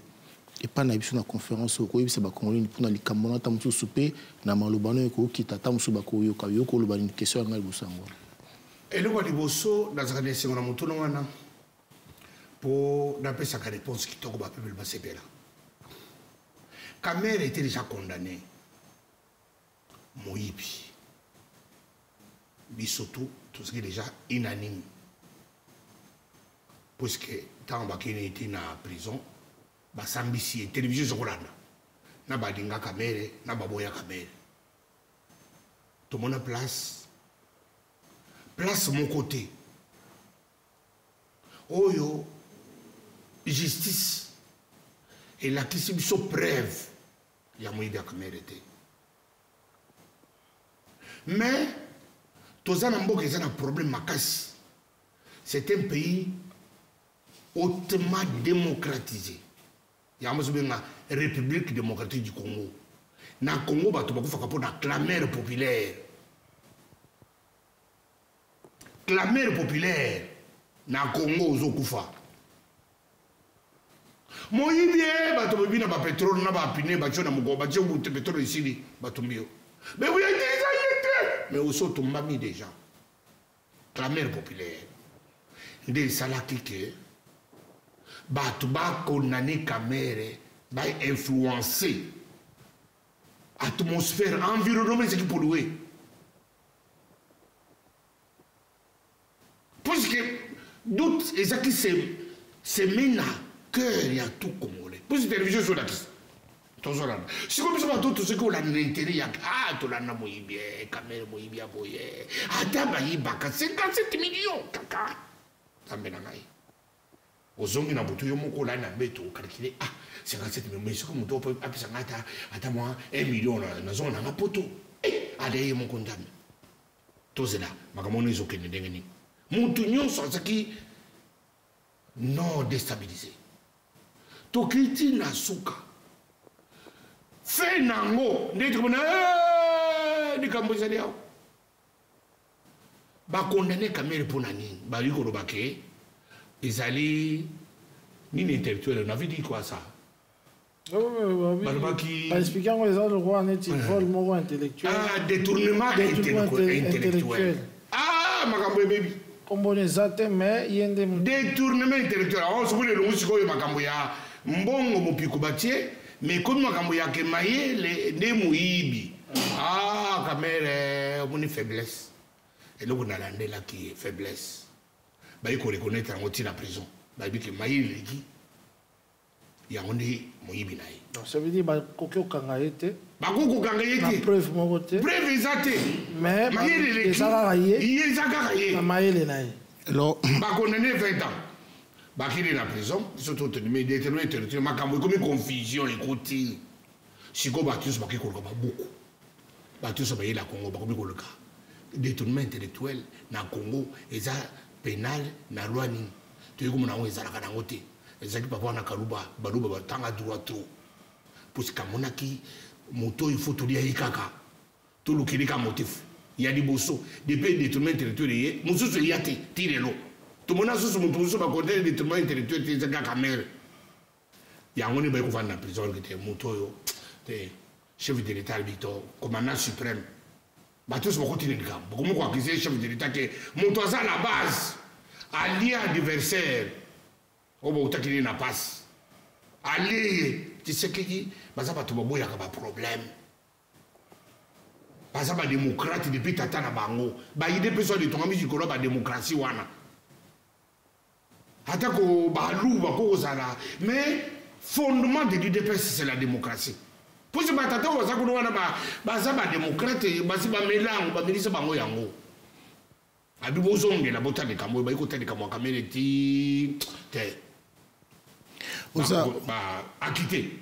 S1: Et pas na biso na conférence ko yebisa ba Congolais ni pona likambona tamusu souper na malobano ko kita tamusu ba ko yoka yoko loba ni question ngal bosango.
S4: Eloko liboso na zakane singo na mutu wana pour d'apesa ka réponse qui toko ba peuple ba sepela. Kamere était déjà condamné. Moyibi. Bisoto tout ce qui est déjà unanime. Puisque tant qu'il était en prison, basambisi télévision zokolanda na badinga kamere na baboya kamere tout le monde place mon côté oyo justice et la kissibiso preuve ya moyibi kamere te mais tozana mboka eza na problème makasi. C'est un pays hautement démocratisé. Il y a une République démocratique du Congo. Dans le Congo, il y a une clameur populaire. Clameur populaire. Dans le Congo, il y a Moyibi, il y a pétrole, il y a pétrole ici. Mais oui, mais aussi, il y a déjà. Clameur populaire. Des salaki que batu ba condamné Kamere ba influencer atmosphère environnement c'est qui polluer puisque doute et ça qui se mène à cœur il y a tout congolais puisque télévision sur la piste si comme ça tout ce qu'on a l'intérêt ah tout la na Moyibi Kamere Moyibi aboye ata ba yibaka 57 millions kaka tambena ngai ozongi na butu yo moko la na beto calculer ah 57 millions mais ce que muto peut apesa ngata ata moi 1 million na zona na poto ale yo moko ndame tozela makamoni zo kende ndengeni mutu nyonso saki non déstabilisé to kriti na suka fe nango ndeti bona ndikamboza leo ba condamné Kamere pour nani ba yiko robake ezali nini intellectuel on avait dit quoi ça
S3: expliquant les autres droits net il vole mon intellectuel
S4: détournement intellectuel makambo baby
S3: comme on est mais yende
S4: détournement intellectuel on se voulait le musiko yo makambo ya mbongo mopiko batie mais comme makambo ya kemaye les de Moyibi Kamere on faiblesse. Et là, on a l'année là qui est faiblesse. Il faut reconnaître la prison. Il dit que Maïl dit il y a un Moyibi.
S3: Ça veut dire que Kangaïte.
S4: Kangaïte.
S3: Preuve mon côté.
S4: Preuve exacte.
S3: Mais
S4: Maïl est Zagaraye. Il est Zagaraye.
S3: Maïl est naï.
S4: Alors, on a 20 ans. Il est dans la prison. Surtout, mais il est comme une confusion. Écoutez, si vous avez beaucoup. Vous avez la Congo, vous avez détournement intellectuel na Congo eza pénal na loi nini to yiko mona weza la kana ngote ezaki papa na kaluba baluba batanga droit trop parce que monaki moto il faut tulia ikaka tout le qui a motif. Il y a des bosso, des pays détournés territoriaux, nous sommes yati, tirez-le. Tout le monde a sous mon tour, ma côté détournement territoriaux, c'est un caméra. Il y a un homme qui va en prison, qui était Moutoyo, chef de l'État, commandant suprême. Bah, tous vont continuer de faire. Beaucoup moins que c'est chef de l'État qui monte à la base, allié adversaire. Oh, bah, où qu'il n'a pas. Allié, tu sais qui, bah, ça va tout le monde, il y a un problème. Bah, ça va démocrate depuis Tata Nabango. Bah, il y a des personnes qui ont mis du colloque à la démocratie. Attends, bah, loup, bah, cause là. Mais, fondement de l'UDPS, c'est la démocratie. Pour ce batata, on va dire que ça va démocrate, ça va mélanger, ça va mélanger, ça va mélanger. Abi bozonge la bota de Kambo, ba iko tele Kambo kamere ti te. Oza acquitté.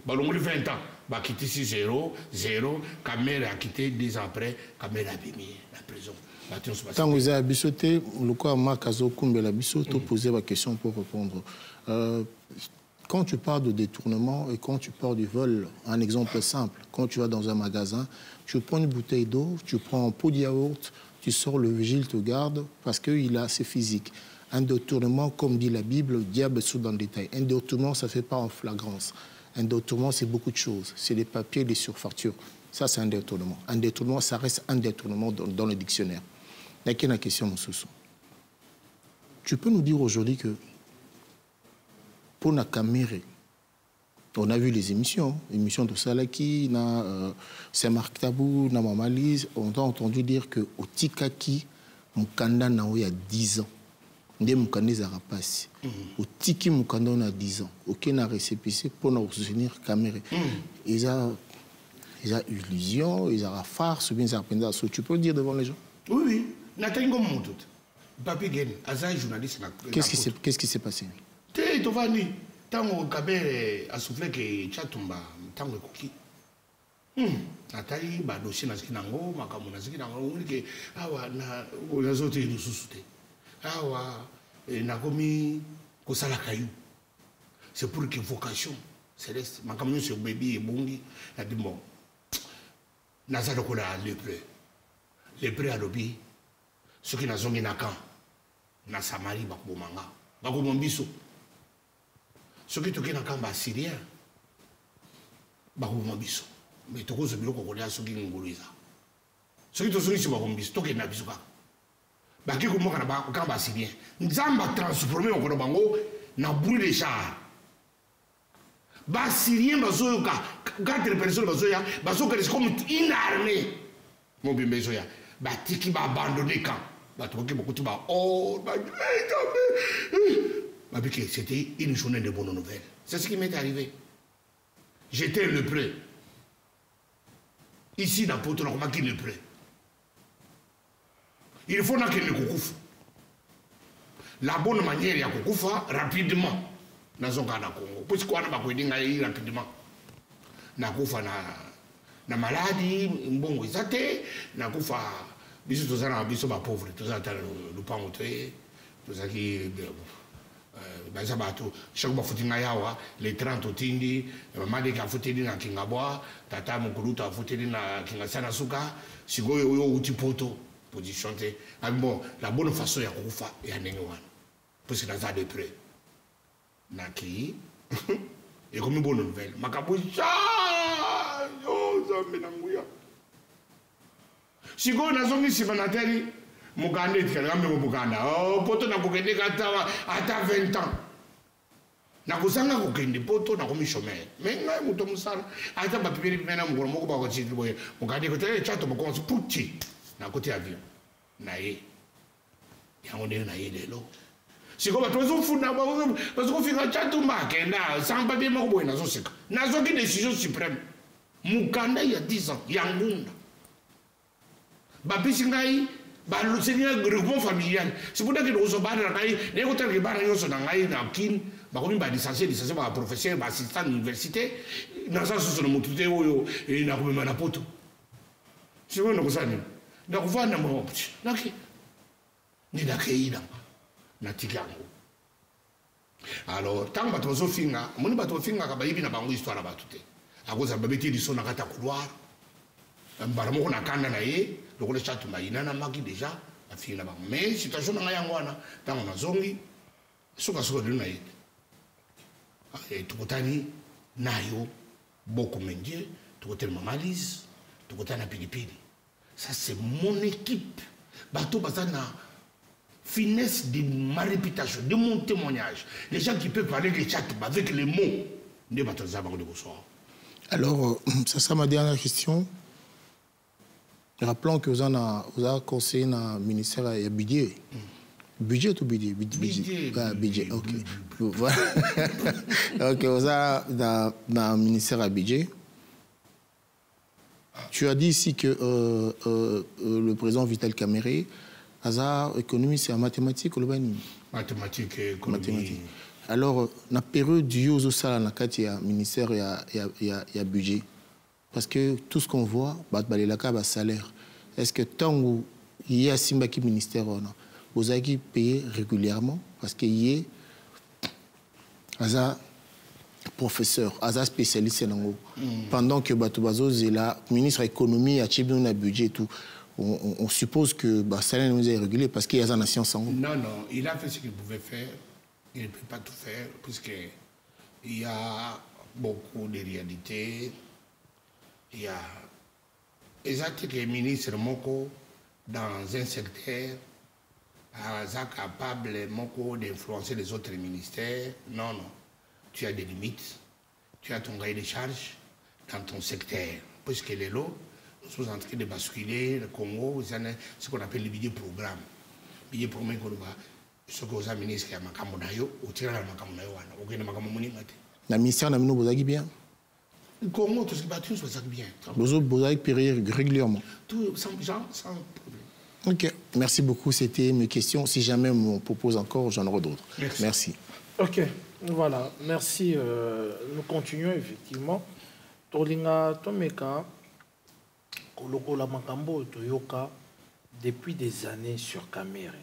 S4: Ba longoli 20 ans, ba quitté 6-0, 0, Kamere acquitté 10 ans après, Kamere a bimi la prison.
S1: Tant que vous avez bisoté, le quoi Makazo Kumbela bisoto poser la question pour répondre. Quand tu parles de détournement et quand tu parles du vol, un exemple simple, quand tu vas dans un magasin, tu prends une bouteille d'eau, tu prends un pot de yaourt, tu sors, le vigile te garde parce qu'il a assez physique. Un détournement, comme dit la Bible, le diable est dans le détail. Un détournement, ça ne fait pas en flagrance. Un détournement, c'est beaucoup de choses. C'est des papiers, des surfactures. Ça, c'est un détournement. Un détournement, ça reste un détournement dans le dictionnaire. Il y a une question, mon sous. Tu peux nous dire aujourd'hui que pour la caméra, on a vu les émissions de Salaki, Saint-Marc Tabou, Mamalise, on a entendu dire qu'au Tikaki, Mukanda il y a 10 ans. Ndé Mukanda Zarapasi. Au Tiki Mukanda on a 10 ans. Aucun récépissé pour nous soutenir caméra. Ils ont illusion, ils ont farce, ou bien ils ont. Tu peux le dire devant les gens?
S4: Oui. Nathalie Gomontout. Papi Gen, Aza journaliste.
S1: Qu'est-ce qui s'est passé?
S4: Tu vas venir. Tango Kabere a soufflé que Chatumba, Tango Kuki. Nathalie, dossier Naskinango, Makamu Naskinango, que Awa, les autres nous sous-soutent. Awa, Nagomi, Kosala Kayou. C'est pour une vocation céleste. Makamu sur Baby et Bungi, a dit bon. Nazarokola lépreux. Lépreux à l'obi. Ceux qui n'ont pas Nakan, na Samari, Bakbomanga, Bakbombiso. Ceux qui ont un Syrien, Bakbombiso. Mais tout ce bureau qu'on a, ceux qui ont un ceux qui ont un Bakbombiso, tout qui ont un Bisoka. Baki comme un Syrien. Nous avons transformé au Konobango, na brûlé les chars. Bas Syrien, Bazoka, 4 personnes, Bazoya, Bazoka, c'est comme une armée. Mon bébé Bazoya. Batiki va abandonner quand c'était une journée de bonnes nouvelles. C'est ce qui m'est arrivé. J'étais lépreux. Ici, dans Poto, on a qui lépreux. Il faut qu'il ne coucouffe. La bonne manière, il y a coucouffa rapidement. Dans un cas, puisqu'on a pas rapidement. Na kufa na maladie, mbongo izate, na kufa biso tozana biso ba pauvre, tozata le pangote, tozaki baza bato, chaque fois futinga yawa, les 30 otindi, mamade ka futini na kingabwa, tata mukuluta futini na kingasana suka, sigoyo yo uti poto position te. Bon, la bonne façon ya kufa ya ndenge wana. Parce que dans de près. Naki et comme une bonne nouvelle, Makabucha, oh, ça m'énerve. Si on a zongi si manateri, Mugande, tu as même Muganda. Oh, poto na Mugande katawa ata 20 ans. Na kusanga kukende poto na komi chômeur. Mais ngai muto musala, ata ba pipiri mena mugoro moko ba ko chiti boye. Mugande ko tele chato moko so puti na côté avion. Na ye. Ya on est na ye lelo. Si vous avez fait Chatumba, sans papier, vous avez une décision suprême. Mukanda, il y a 10 ans, Yangounda. Babi Singaï, le Seigneur, le groupement familial. C'est pour ça que nous sommes pas dans la caille, les hôtels qui sont dans la caille, dans la kin, bah, licencié, bah, professeur, bah, assistant de l'université, dans ça, ce sont les moutoutés, et n'a pas même la poto. C'est bon, nous sommes. Donc, vous voyez, nous sommes. Alors, tant que tu as fait un peu de temps, tu as fait une histoire à cause de la bêtise de son couloir. Baramoko na kanda na ye, le rôle chat maïna na maki déjà, a fini là-bas. Mais situation na yangwana, tant on a zongi, soka de na ye. Et tout kotani nayo beaucoup mendier, tout kotani mamalise, tout kotani pilipili. Ça c'est mon équipe. Bateau bazana finesse de ma réputation, de mon témoignage. Les gens qui peuvent parler les chats avec les mots de bateau zabango de bonsoir.
S1: Alors, ça sera ma dernière question. Rappelons que vous avez conseillé dans le ministère du budget. Budget ou budget? Budget. Ah, budget, ok. Voilà. Ok, vous avez dans le ministère du budget. Tu as dit ici que le président Vital Kamerhe, hasard économie, c'est en mathématiques ou le bani?
S4: Mathématiques et économie.
S1: Alors, dans la période du Yozo Sala, dans le ministère, il y a budget. Parce que tout ce qu'on voit, c'est salaire. Est-ce que tant où il y a un ministère, vous avez payé régulièrement? Parce qu'il y a un professeur, un spécialiste. Pendant que Batobazo est là, ministre de l'économie, a un budget et tout, on suppose que le salaire nous est régulé parce qu'il y a une nation sans.
S4: Non, non, il a fait ce qu'il pouvait faire. Il ne peut pas tout faire, puisqu'il y a beaucoup de réalités. Il y a exactement que le ministre Moko, dans un secteur, est capable d'influencer les autres ministères. Non, non. Tu as des limites. Tu as ton cahier de charge dans ton secteur. Puisque les lots, nous sommes en train de basculer le Congo, ce qu'on appelle le budget programme. Le budget programme, ce que vous avez ministre, c'est que
S1: la ministère n'a pas bien.
S4: Le Congo, tout ce qui va tout ça bien.
S1: Vous avez payé régulièrement.
S4: Tout sans problème.
S1: Ok, merci beaucoup. C'était mes questions. Si jamais on me propose encore, j'en aurai d'autres. Merci.
S3: Ok, voilà. Merci. Nous continuons effectivement. Tolinga Tomeka, Kolokola Makambo Toyoka, depuis des années sur Kamerhe.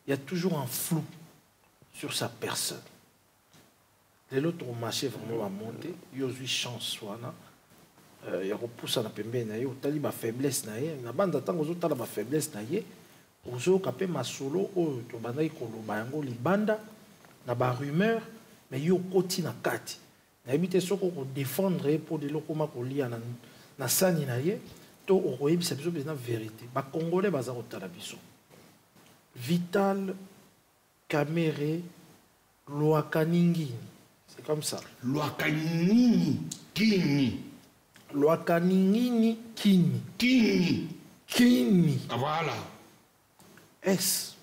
S3: Il y a toujours un flou sur sa personne. Les autres ont marché vraiment à monter. Il y a eu chance. Il y a repoussé na pembe na ye, otali ba faiblesse na ye. Na banda tango zo tala ba faiblesse na ye. Ozo kapé masolo o to bandai koloba yango libanda na ba rumeur mais yo koti na kati. Na ebité soko ko défendre pour de lokoma ko lia na sani na ye to o koyebisa biso na vérité. Ba congolais baza kotala biso. Vital Kamerhe Loakaningini. C'est comme ça.
S4: Loakaningini Kini.
S3: Loakaningini Kini.
S4: Kini.
S3: Kini.
S4: Ah, voilà.
S3: Est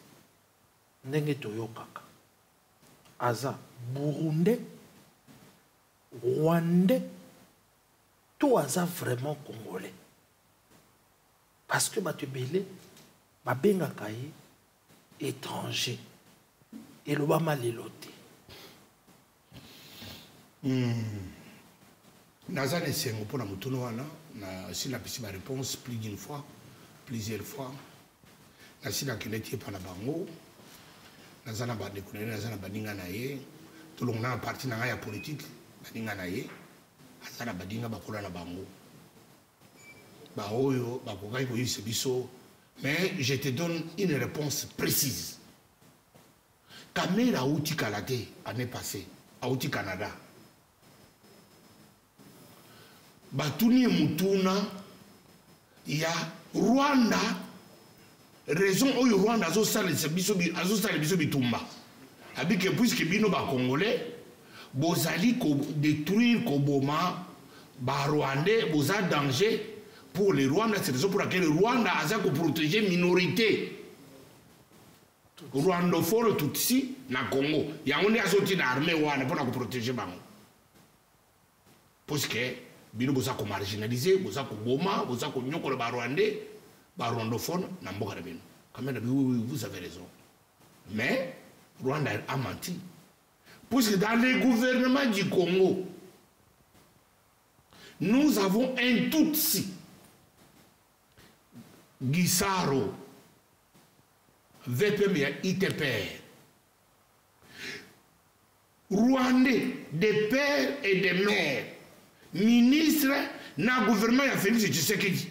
S3: ndenge toyokaka. Aza Burundais, Rwandais, tout aza vraiment congolais. Parce que batebele babengaka ye étranger et le bama leloté.
S4: Naza ne sengo pour la mutuno wana na si la pisi réponse plus d'une fois, plusieurs fois. Na si la kineti pa na bango. Naza na ba déconner naza na baninga na ye. Tout le monde a parti na ya politique baninga na ye. Naza na badinga bakola na bango. Ba oyo ba kokai ko yise biso. Mais je te donne une réponse précise. Kamerhe a outi Kalate l'année passée, a outi Canada. Batuni Mutuna, il y a Rwanda, raison où Rwanda a sali biso bitumba. Abike puisque bino ba Congolais, bozali ko détruire Koboma, ba Rwandais, boza danger. Pour les Rwandais, c'est raison pour laquelle le Rwanda a protégé minorité. Rwandophone Tutsi na Congo. Il y a une sorti d'armée pour protéger bango. Parce que bino boza ko marginalisé, boza ko boma, boza ko nyokolo ba Rwandais, ba rwandophone na mboka bino. Quand même vous avez raison. Mais Rwanda a menti. Parce que dans les gouvernements du Congo, nous avons un Tutsi. Gisaro, VPM et ITPR. Rwandais, des pères et des mères, ministres, na gouvernement ya Félix Tshisekedi.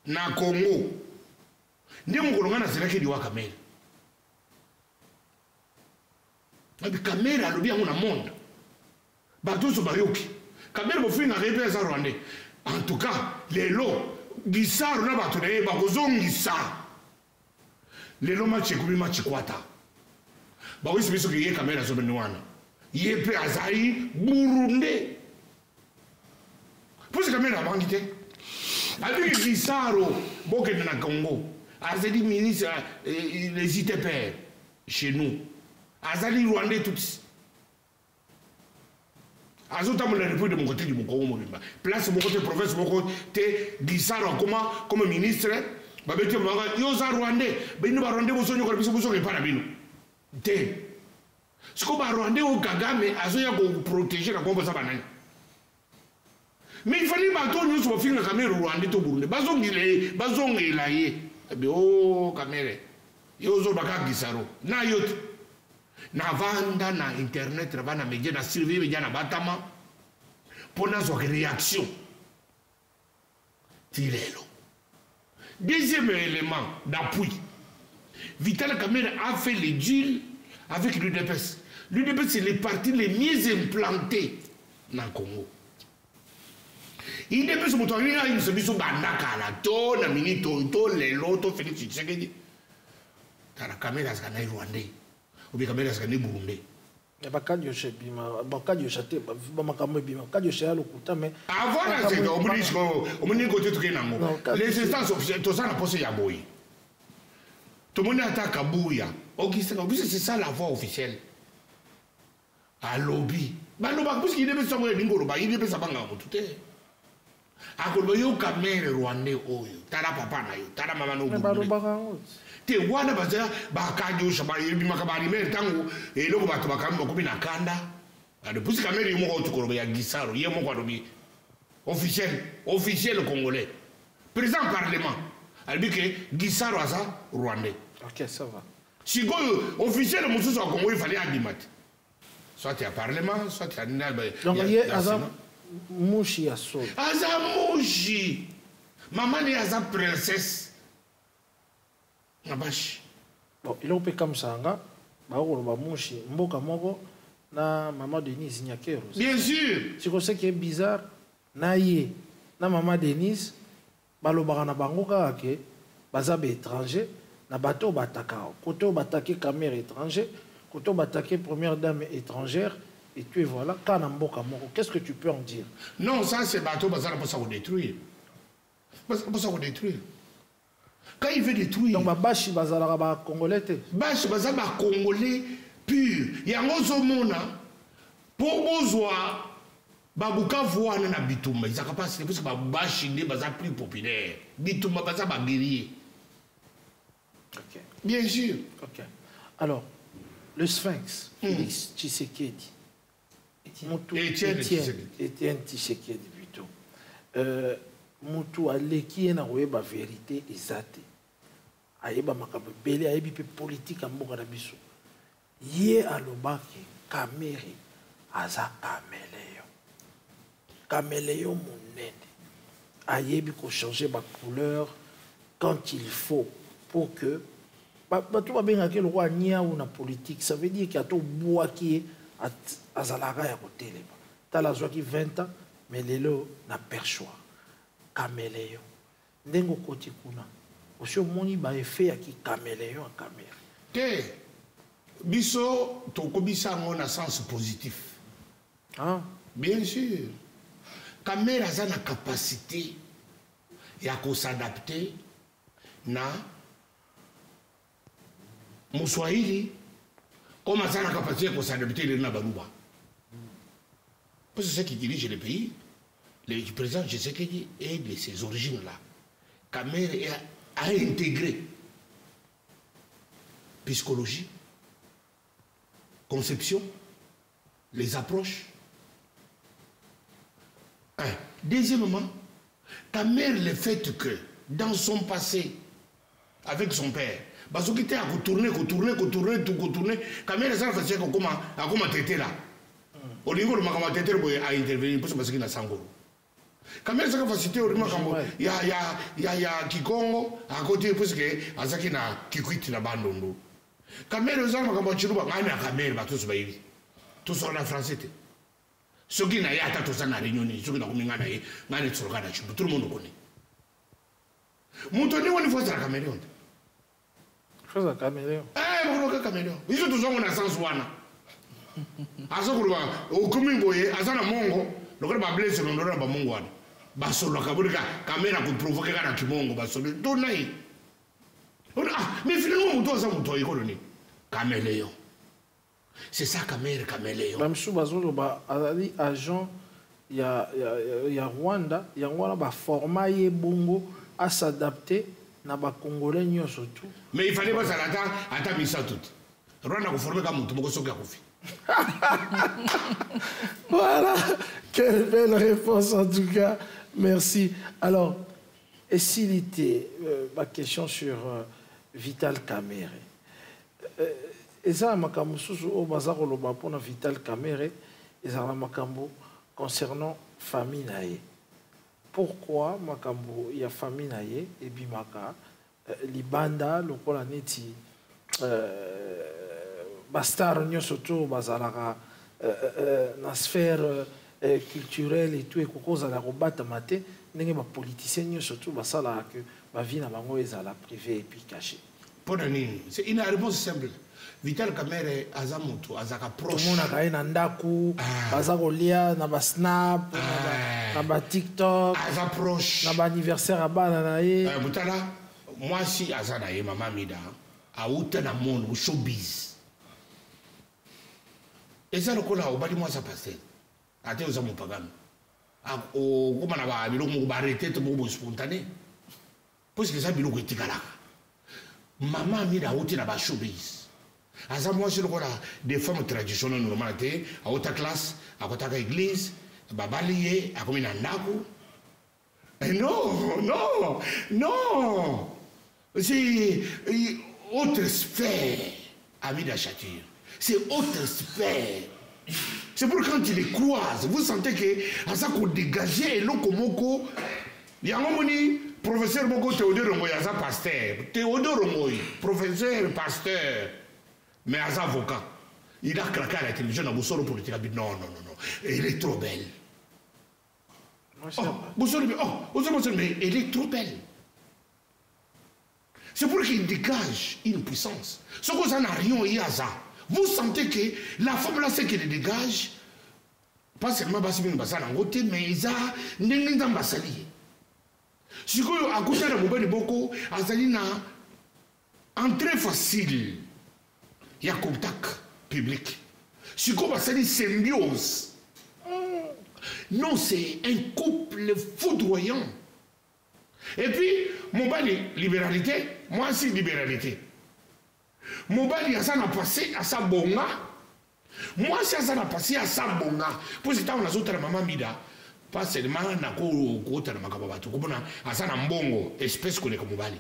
S4: na Congo nde mokolo nga nazelaki liwa Kamere abi Kamere alobi yango na monde bato so bayoki Kamere bofinga repe eza Rwandais en tout cas lelo Gisaro na bato na ye bakozongisa lelo match ekomi match kwata bawisi biso ke ye Kamere azobeni wana ye mpe azali Burundi pusi Kamere abangi te abiki Gisaro bokende na Congo azali ministre les ITPR chez nous azali Rwandais tout azotambola na république démocratique du Congo mobimba place mon côté province mon côté Gisaro comme ministre babete banga yoza Rwandais bino ba Rwandais bosonyo ko biso boso ngepana bino te siko ba Rwandais o Kagame azoya ko protéger na kombo sa banani mais il fallait bato nyuso bafinga Kamere Rwandais to Burundi bazongela ye be o Kamere yozo baka Gisaro na yote na vanda na internet na bana media na surveiller media na batama pona zo réaction tirelo. Deuxième élément d'appui, Vital Kamere a fait les deals avec l'UDPS. L'UDPS c'est les partis les mieux implantés dans le Congo. UDPS motoani na une solution bandaka la to na mini to lelo to Félix Tshisekedi. Tala Kamere azana Rwandais. Ou bien Kamere azana Burundi.
S3: Mais bakadio chebima bakadio chate ba makambo bima bakadio chez lokuta mais
S4: avant la c'est au moni côté tout kenango les instances officielles tout ça la poste ya boy tout le monde attaque Kabuya c'est ça la voix officielle à lobby ba no ba puisqu'il devait savoir l'ingoro ba il devait savoir ngamo tout est à ko yo Kamere Rwandais oyo tala papa na yo tala mama no te wana baza bakadio shaba yebima kabari mer tango eloko bato bakamba ko bina kanda ade pusi Kamere yemo ko tukoro ya Gisaro yemo ko dobi officiel congolais président parlement albike Gisaro asa Rwandais.
S3: OK, ça va.
S4: Si go officiel mususu wa Congo il fallait adimat soit ya parlement soit ya naba
S3: donc il asa mushi ya so
S4: asa mushi maman ni asa princesse.
S3: Bon, il a comme ça, mboka moko na maman Denise Nyakero.
S4: Bien sûr.
S3: C'est comme ça qui est bizarre. Na ye, na maman Denise, balobaka na bango kaka ke baza be étranger, na bato bataka. Koto batake Kamere étranger, koto batake première dame étrangère, et tu es voilà, kana mboka moko. Qu'est-ce que tu peux en dire?
S4: Non, ça c'est bato baza pour ça vous détruire. Pour ça vous détruire. Quand il veut détruire.
S3: Donc, Bashi Bazala ba Congolais.
S4: Bashi Bazala ba Congolais pur. Il y a un zomona pour besoin babuka voix na bitumba. Ils sont capables de parce que Bashi ne baza plus populaire. Bitumba baza ba guerrier.
S3: Ok.
S4: Bien sûr.
S3: Ok. Alors, le Sphinx, Félix Tshisekedi. Étienne Tshisekedi plutôt. Mutu aleki na koyeba vérité ezate ayeba makambo belé ayebi pe politique mboka na biso ye alobaki Kamere aza caméléon monene ayebi ko changer ba couleur quand il faut pour que bato babengaki le roi nia ou na politique ça veut dire qu'il y a tout bois qui azalaka ya kotelema tala zwaki 20 ans mais lelo na perchoir caméléon ndengo koti kuna aussi omoni ba effet ya ki caméléon a Kamere
S4: te biso to ko bisango na sens positif bien sûr Kamere a la capacité ya ko s'adapter na Moswahili comme ça la capacité ko s'adapter na Baluba parce que c'est qui dirige le pays. Le président Tshisekedi est de ces origines-là. Kamere a intégré psychologie, conception, les approches. Deuxièmement, Kamere, le fait que dans son passé, avec son père, parce qu'il était à tourner, Kamere ça fait comment traiter là. Au niveau de ma traiter à intervenir parce qu'il a Sangoro. Kamere ça facilité au makambo. Il y a Kikongo à côté parce que azaki na Kikwiti na Bandondo. Kamere ça makambo chiruba ngani akamere batusu bayibi. Tous en français. Ce qui n'a pas tout ça na réunion, ce qui n'a pas été ngani tsoka na chibu tout le monde connaît. Montoni woni faut ça caméléon.
S3: Faut ça caméléon.
S4: Mon caméléon. Ils sont tous en sens wana. Aso kuruba o kumingoye azana mongo, lokole ba blesse no ndora ba mongo wana. Ba solo kabulika caméra pour provoquer kana kimongo ba solo donai. Mais finalement mon doigt ça mon toy koloni. Caméléon. C'est ça caméléon.
S3: Même sous bazolo ba azali agent il y a Rwanda, il y a Rwanda ba format bongo à s'adapter na ba congolais surtout.
S4: Mais il fallait pas ça attends ça tout. Rwanda ko former comme tout soka kofi.
S3: Voilà, quelle belle réponse en tout cas. Merci. Alors, et s'il était ma question sur Vital Kamerhe. Et ça, makambo susu au bazar loba pour Vital Kamerhe, et ça makambo concernant famille naie. Pourquoi makambo il y a famille naie et bimaka libanda lokola neti bastar nyosoto bazalaka na sphère culturelle et tout et kokoza la robata maté ndenge ba politicien nyosoto basala que ba vie na bango ezala privé et puis caché.
S4: C'est une réponse simple. Vital Kamerhe azamoto azaka proche.
S3: Tout le monde a na ndaku bazako lia na ba snap na ba TikTok
S4: aza proche
S3: na ba anniversaire a bana na ye.
S4: Butala moi si azana ye mama mida a uta na monde showbiz. Et ça le kola obali moi ça passer. Ate oza mon pagano. O koma na ba biloko ba arrêter to bo spontané. Parce que ça biloko etikala. Mama mida uti na ba showbiz. Asa moi je le kola des femmes traditionnelles normalité à haute classe à côté de l'église babalié à comme na ndako. Non. C'est autre sphère ami d'Achatir. C'est autre sphère. C'est pour quand il les croise, vous sentez que à ça qu'on dégageait l'okomoko. Il y a un moment professeur Moko Théodore Rongoy, à ça pasteur. Théodore Rongoy, professeur, pasteur, mais à ça avocat. Il a craqué à la télévision dans Boussolo politique. Non. Elle est trop belle. Mais elle est trop belle. C'est pour qu'il dégage une puissance. Ce que ça n'a rien eu à ça. Vous sentez que la femme là, c'est qu'elle dégage, pas seulement Bassibine Bassal en côté, mais ils ont n'engagent pas sali. Si vous à côté de Mobile Boko, Azalina, entrée facile, il y a contact public. Si vous avez symbiose, non, c'est un couple foudroyant. Et puis, Mobile libéralité, moi aussi libéralité. Mobali a ça n'a passé à sa bonga. Moi, ça n'a passé à sa bonga. Pour ce temps, on a autres maman mida. Pas seulement na ko ta na makabatu. Comme à ça na mbongo, espèce qu'on est comme Mobali.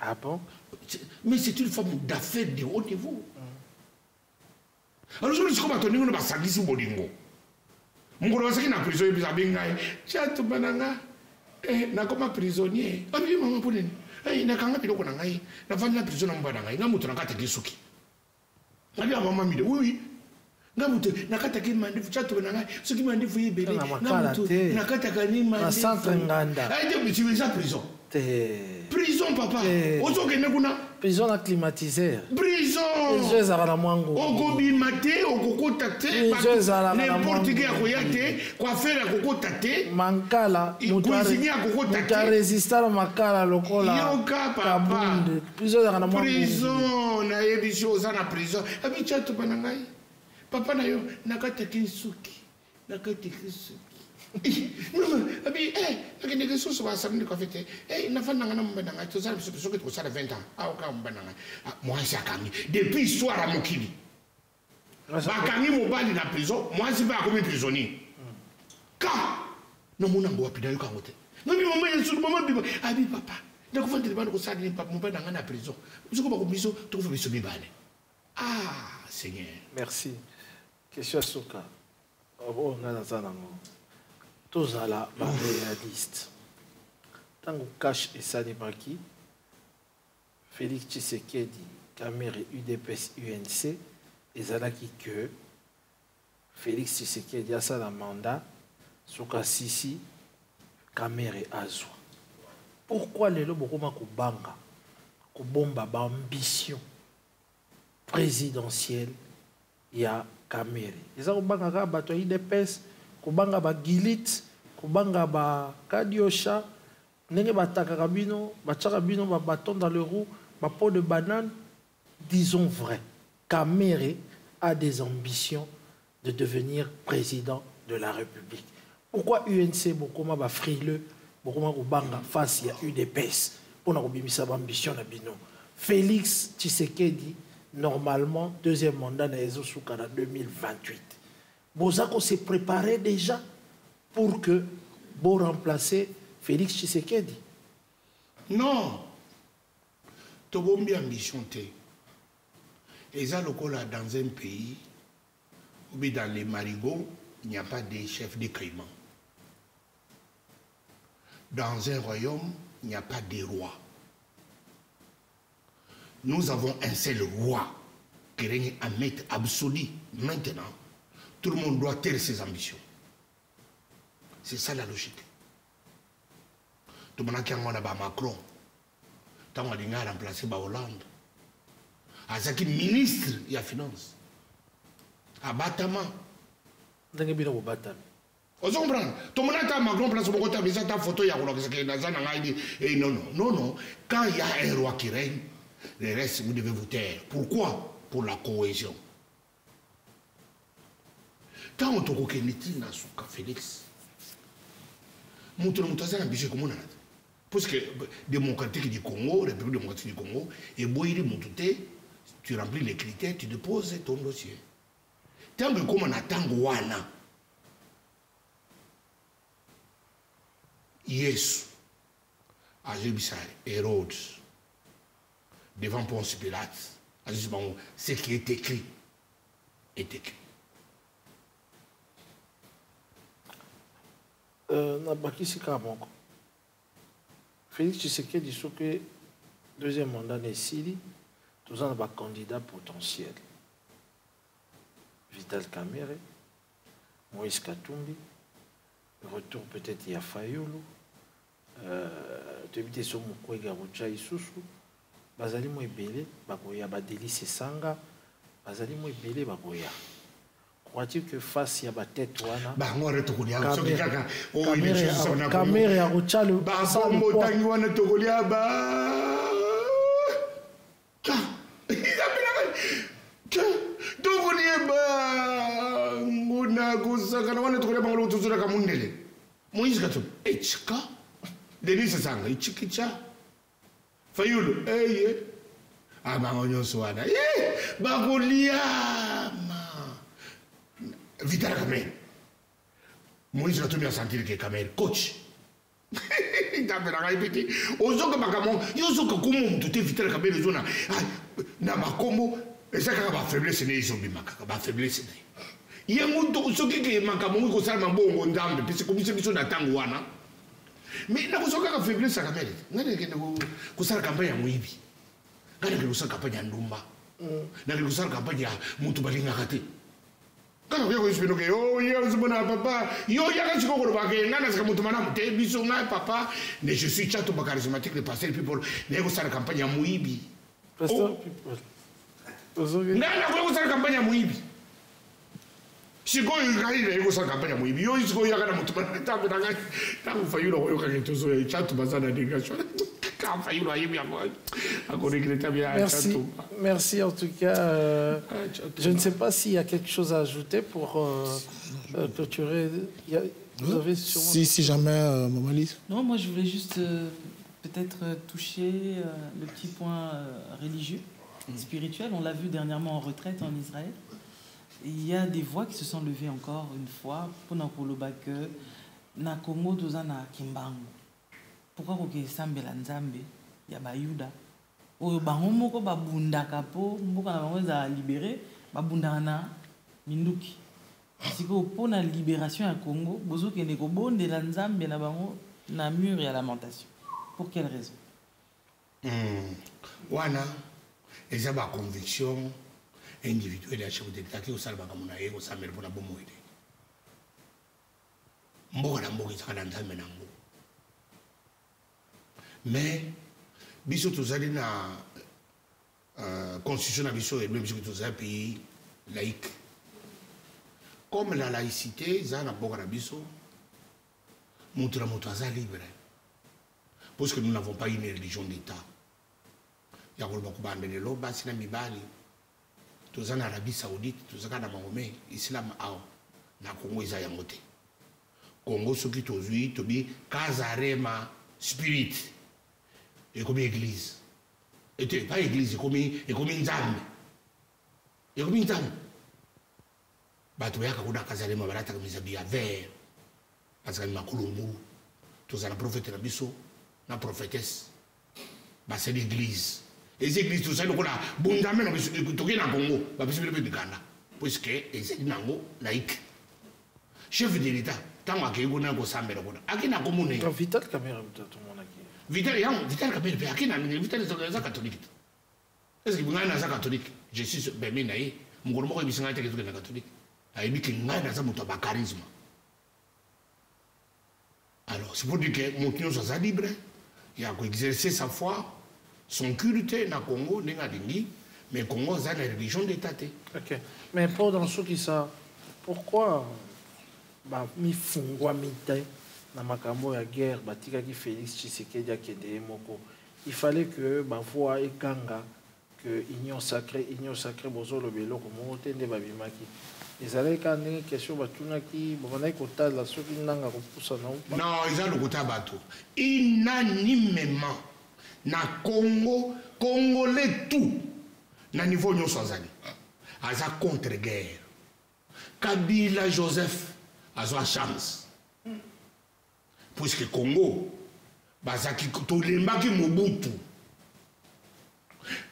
S3: Ah bon?
S4: Mais c'est une femme d'affaires de haut niveau. Alors, je me suis dit, on va s'agir bolingo. Mon gros, c'est qu'il a prison, il a bien gagné. Chat, bananga. Na comme prisonnier. Ah oui, maman, pour nakanga biloko na ngai na vandi na prison na mbana ngai ngamutu nakata kisuki ngali mama mide oui ngamutu nakata ki mandifu chato na ngai soki mandifu yebele ngamutu nakata kani mandifu
S3: na centre nganda
S4: de utiliser prison prison papa ozo kene kuna
S3: prison na climatiseur
S4: prison
S3: ezala na mwango
S4: okobi mate okokota te n'importe qui akoya te kwa faire akokota te
S3: mankala
S4: cuisinier akokota te
S3: resistant makala lokola
S4: yoka papa
S3: prison na mwango
S4: prison na yebishi oza na prison abicha to bana ngai papa na yo nakata kinsuki abi akende ke so ba samedi ko fete na fa nanga na mbana ngai to sala so ke to sala 20 ans ka mbana ngai moi ça kangi depuis soir à mokili ba kangi mobali na prison moi si va comme prisonnier ka no mona ngo apida yo kangote no bi mama yesu mama bi abi papa na ko fandele bana ko sala ni papa mobali nanga na prison ko ba ko biso to ko biso bibale Seigneur
S3: merci question soka on a dans ça. tozala ba réaliste. Tango cache et ça n'est pas qui. Félix Tshisekedi, Kamere UDPS UNC, et Zalaki que Félix Tshisekedi a ça la mandat, Souka Sisi, Kamere Azwa. Pourquoi les lobes Roma Kubanga, Kubomba, ambition présidentielle, il y a Kamere. Ils ont Kubanga bato UDPS, Kubanga ba Gilit, Kubanga ba Kadiosha, Nenge bataka kabino, bataka bino ba bâton dans le roue, ba pot de banane. Disons vrai, Kamere a des ambitions de devenir président de la République. Pourquoi UNC Bokoma ba frileux, Bokoma Kubanga face à UDPS pour na kobimisa ba ambition na bino. Félix Tshisekedi normalement deuxième mandat na Ezosouka en 2028. Bozako s'est préparé déjà pour que vous remplacer Félix Tshisekedi.
S4: Non. Tobombi ambition te. Et ça, dans un pays où dans les marigots, il n'y a pas de chef de caïman. Dans un royaume, il n'y a pas de roi. Nous avons un seul roi qui règne à maître absolu. Maintenant, tout le monde doit taire ses ambitions. C'est ça la logique. Tout le monde a Macron. Tant qu'on a remplacé Hollande. Azaki ministre de la finance. Abattement.
S3: Vous avez bien battu.
S4: Vous comprenez? Tout le monde a Macron place pour côté, mais ça ta photo, il y a non, non, non, non. Quand il y a un roi qui règne, le reste, vous devez vous taire. Pourquoi? Pour la cohésion. Quand on te reconnaît, Félix, mon tour de ambition comme on a. Parce que démocratique du Congo, République démocratique du Congo, et Boïri Moutouté, tu remplis les critères, tu déposes ton dossier. Tant que comme on attend Wana, Yesu, Ajébissar, Hérode, devant Ponce Pilate, ce qui est écrit, est écrit.
S3: Nabakisi Kabongo. Félix Tshisekedi dit que deuxième mandat n'est Sili, tous en a candidat potentiel. Vital Kamere, Moïse Katumbi, retour peut-être il y a Fayulu, Tebite Somukwe Garoucha Isusu, Bazali Mouebele, Bagoya Badeli Sesanga, Bazali Mouebele, Bagoya. Crois-tu que face à la tête, Kamere a reçu le
S4: Vital Kamere. Moïse Katumbi a senti que Kamere, coach. Il a répété. Ozo Kamakamo, Yozo Kakumo, tout est Vital Kamere, Zona. Namakomo, et ça, quand ma faiblesse n'est pas ma faiblesse. Il y a un mot ce qui est Makamo, qui est un bon d'âme, puis c'est comme si on attend Wana. Mais il n'y a pas de faiblesse à Kamere. Il n'y a pas de campagne à Mouibi. Il n'y a pas de campagne à Ndumba. Il n'y a pas de campagne à Moutoubalinga Kate. Quand on dit que oh, papa, yo yaka chiko ko ba ke ngana ska mutu mana mute biso ngai papa, ne je suis chato ba charismatique de passer people, ne ko sala campagne ya muibi.
S3: Pastor people.
S4: Ngana ko sala campagne ya muibi. Siko ngai ne ko sala campagne ya muibi. Yo siko yaka na mutu mana ta ba ngai ta ko fayulo ko yoka ke tozo ya chato bazana dégagation.
S3: Merci, merci en tout cas. Je ne sais pas s'il y a quelque chose à ajouter pour clôturer. Vous avez sûrement...
S1: Si jamais, Maman Lise.
S5: Non, moi je voulais juste peut-être toucher le petit point religieux, spirituel. On l'a vu dernièrement en retraite en Israël. Il y a des voix qui se sont levées encore une fois pour Nakoloba que Nakongo Dozana Kimbango. Pourquoi koke sambela nzambe ya bayuda oyo bango moko babundaka po mboka na bango za libéré babundaka na minduki Pour la libération du Congo, vous avez des bonnes de l'Anzam, bien avant, na mur et à lamentation. Pour quelle raison?
S4: Wana, et ça ma conviction individuelle à chef d'État qui au salba comme on a eu au samer pour la bonne moïde. Mboka na mboka ça dans Nzambe nango. Mais biso tozali na constitution na biso et même biso tozali pays laïque. Comme la laïcité, ça na mboka na biso, mutu na mutu aza libre. Parce que nous n'avons pas une religion d'État. Il y a beaucoup de gens qui ont été tous en Arabie Saoudite, tous en Mahomet, l'islam na Congo est en côté. Congo, ce qui est aujourd'hui, c'est Kazarema Spirit. Et comme église. Et pas église, et comme une dame. Et comme une dame. Bato ya kakuna Kazarema barata kamizabi ya vert. Parce que ma Kolombo, tous en prophète na biso. La prophétesse, c'est l'église. Les églises, tout ça, nous avons bondamé dans le Congo, puisque les églises laïques. Chef de l'État, tant que vous avez un sambe, qui n'a commun.
S3: Vital Caméra, tout le monde
S4: Vital Caméra, qui n'a Vital est catholique. Est-ce que vous avez un catholique? Je suis Beminaï, mon gouvernement est un catholique. Il y a un charisme. Alors, c'est pour dire que mon client soit libre. Il a exercer sa foi, son culte dans le Congo, mais le Congo a la religion d'État.
S3: Ok. Mais pour dans ce qui ça, pourquoi mi fungwa mite na makambo ya guerre batika ki Félix Tshisekedi akende moko. Il fallait que voix et ganga que union sacrée bozolo belo comme otende babimaki. Les allez quand une question batunaki bobana kota la soki nanga ko poussa na.
S4: Non, ils ont le kota bato. Unanimement na Congo, Congolais tout na niveau nyo sozali. Aza contre guerre. Kabila Joseph azo chance. Puisque Congo bazaki tolembaki Mobutu.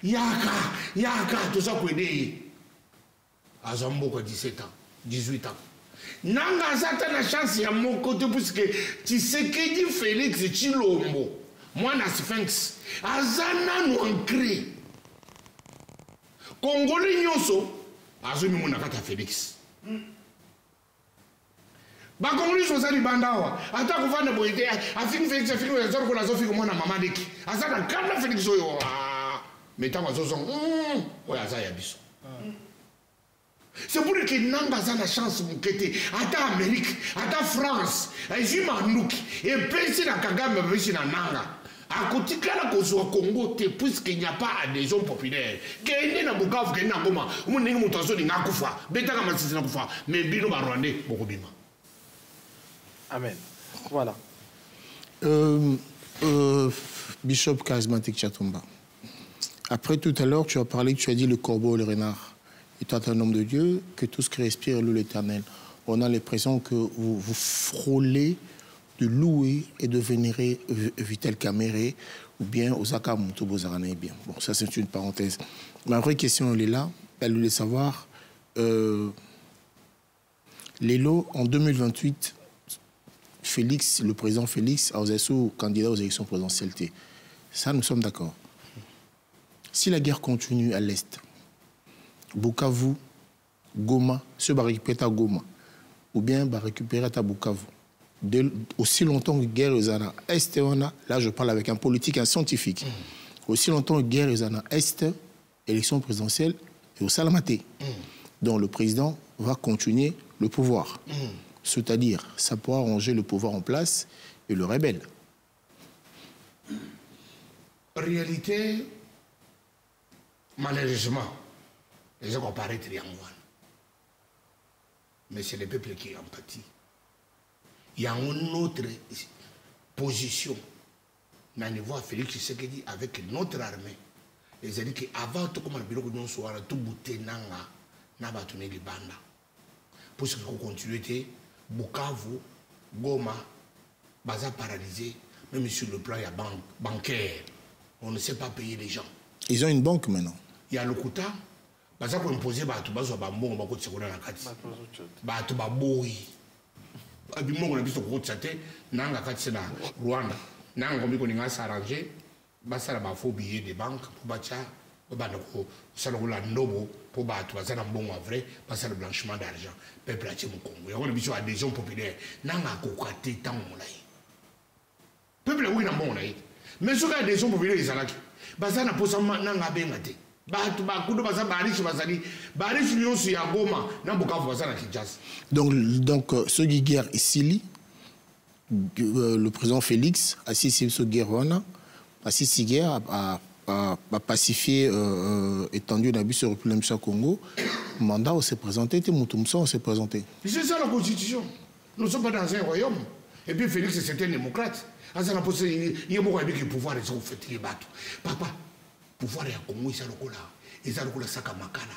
S4: Yaka tout ça pour aider. Azamboko 17 ans, 18 ans. Nanga zata la chance ya mon côté puisque Tshisekedi Félix Tshilombo, moi na Sphinx, azana no ancré. Congolais nyonso, azumi mona kata Félix. Ba Congolais so sali bandawa, ata kuvanda boite, afini Félix afini ya zoro kola zofi ko mona mama deki. Azana kanda Félix oyo. Metanga zozong, oya azaya biso. C'est pour que Nanga a la chance de quitter. À Amérique, à France, à Jimanouki, et puis la Kagame veut na Nanga. À côté de la cause au Congo, puisqu'il n'y a pas d'adhésion populaire. Qu'il n'y a pas de Bukavu, qu'il n'y a pas de Goma, on n'est pas de Nakufa, Beta Kamassi Nakufa, mais Bino Barwandé, Bokobima.
S3: Amen. Voilà.
S1: Bishop Charismatique Chatumba. Après tout à l'heure, tu as parlé, tu as dit le corbeau et le renard. Et toi, tu es un homme de Dieu, que tout ce qui respire loue l'Éternel. On a l'impression que vous frôlez de louer et de vénérer Vital Kamere ou bien Osaka Moutobozarane. Bien. Bon, ça c'est une parenthèse. Ma vraie question, elle est là. Elle voulait savoir, Lélo, en 2028, Félix, le président Félix, a osé candidat aux élections présidentielles. Ça, nous sommes d'accord. Si la guerre continue à l'Est, Bukavu, Goma, ceux qui récupèrent à Goma, ou bien récupérer à Bukavu. Aussi longtemps que guerre est en Est, là je parle avec un politique, un scientifique. Aussi longtemps que guerre est en Est, élection présidentielle et au Salamaté. Donc le président va continuer le pouvoir. C'est-à-dire, ça pourra ranger le pouvoir en place et le rebelle.
S4: En réalité, malheureusement, les gens comparent triangle. Mais c'est le peuple qui est en pâtit. Il y a une autre position. Dans le niveau Félix Tshisekedi avec notre armée. Ils ont dit qu'avant tout comme le bureau de soit tout bouté nanga n'a pas tourné les bandes. Pour ce qu'on continue, Bukavu, Goma, Baza paralysé, même sur le plan bancaire. On ne sait pas payer les gens.
S1: Ils ont une banque maintenant.
S4: Il y a le Kouta, baza ko imposer bato bazwa ba mbongo ba ko tsekona na kati bato ba boyi abimongo na biso ko tsate nanga kati na Rwanda nanga ko biko ninga s'arranger basala ba faux billets de banque pour bacha bana ko sala ko la ndobo pour bato bazana mbongo vrai basala blanchiment d'argent peuple a tché mu Congo ya ko biso adhésion populaire nanga ko kwate tant molai peuple oui na mbongo na ye mais soka adhésion populaire ezalaki bazana posa nanga benga te bato bakudo baza barichi bazali barichi nyonso ya Goma na Bukavu bazana Kinshasa.
S1: Donc ce qui guerre ici le président Félix assisté ce guerre wana assisté guerre a pacifié étendu na biso République du Congo mandat on s'est présenté te mutumsa on s'est présenté.
S4: C'est ça la constitution. Nous sommes pas dans un royaume et puis Félix c'est un démocrate. Azana posé il y a beaucoup de pouvoir ils ont fait les bateaux. Papa pouvoir ya Congo isa lokola saka makala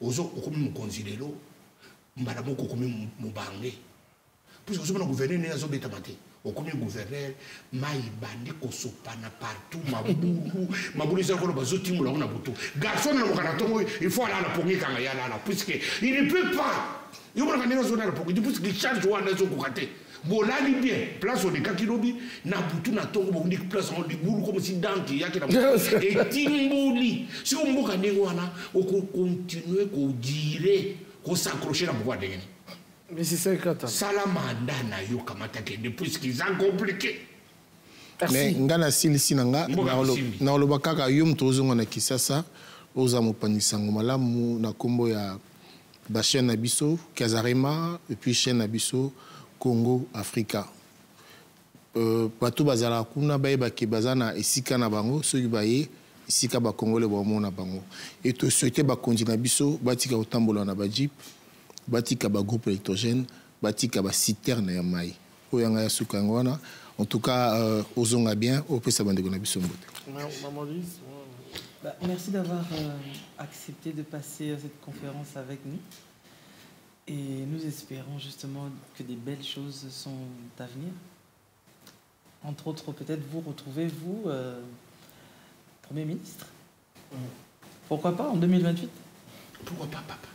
S4: ozo okomi mokonzi lelo mbala moko okomi mobange puisque ozo na gouverner ne azo beta mate okomi gouverneur mai bandi kosopana partout mabulu isa lokola bazotimula na butu garçon na mokana tongo il faut aller à la pongi kanga ya là puisque il ne peut pas il mona kanena zona la pongi puisque il charge wana zo kokate bolali bien place on est kakilobi na butu na tongo bondi place on dit boulou comme si danki yaki na et timboli si on mboka ndenge wana on continuer ko dire ko s'accrocher na pouvoir ndenge
S3: mais c'est ça kata
S4: sala manda na yo kamata ke depuis qu'ils ont compliqué
S1: mais ngana silisi nanga na oloba kaka yo mtozonga na Kisasa oza mopanisango malamu na kombo ya ba chaîne na biso Kazarema et puis chaîne na biso Congo Africa bato bazala kuna bayeba ke bazana esika na bango soki baye esika ba Congolais ba mona bango et to souhaiter ba kontina biso batika otambola na ba jeep batika ba groupe électrogène batika ba citerne ya mai oyanga ya suka ngwana en tout cas ozonga bien opesa bandeko na biso mbote.
S5: Merci d'avoir accepté de passer cette conférence avec nous. Et nous espérons justement que des belles choses sont à venir. Entre autres, peut-être vous retrouvez, vous, Premier ministre. Pourquoi pas en 2028?
S4: Pourquoi pas, papa?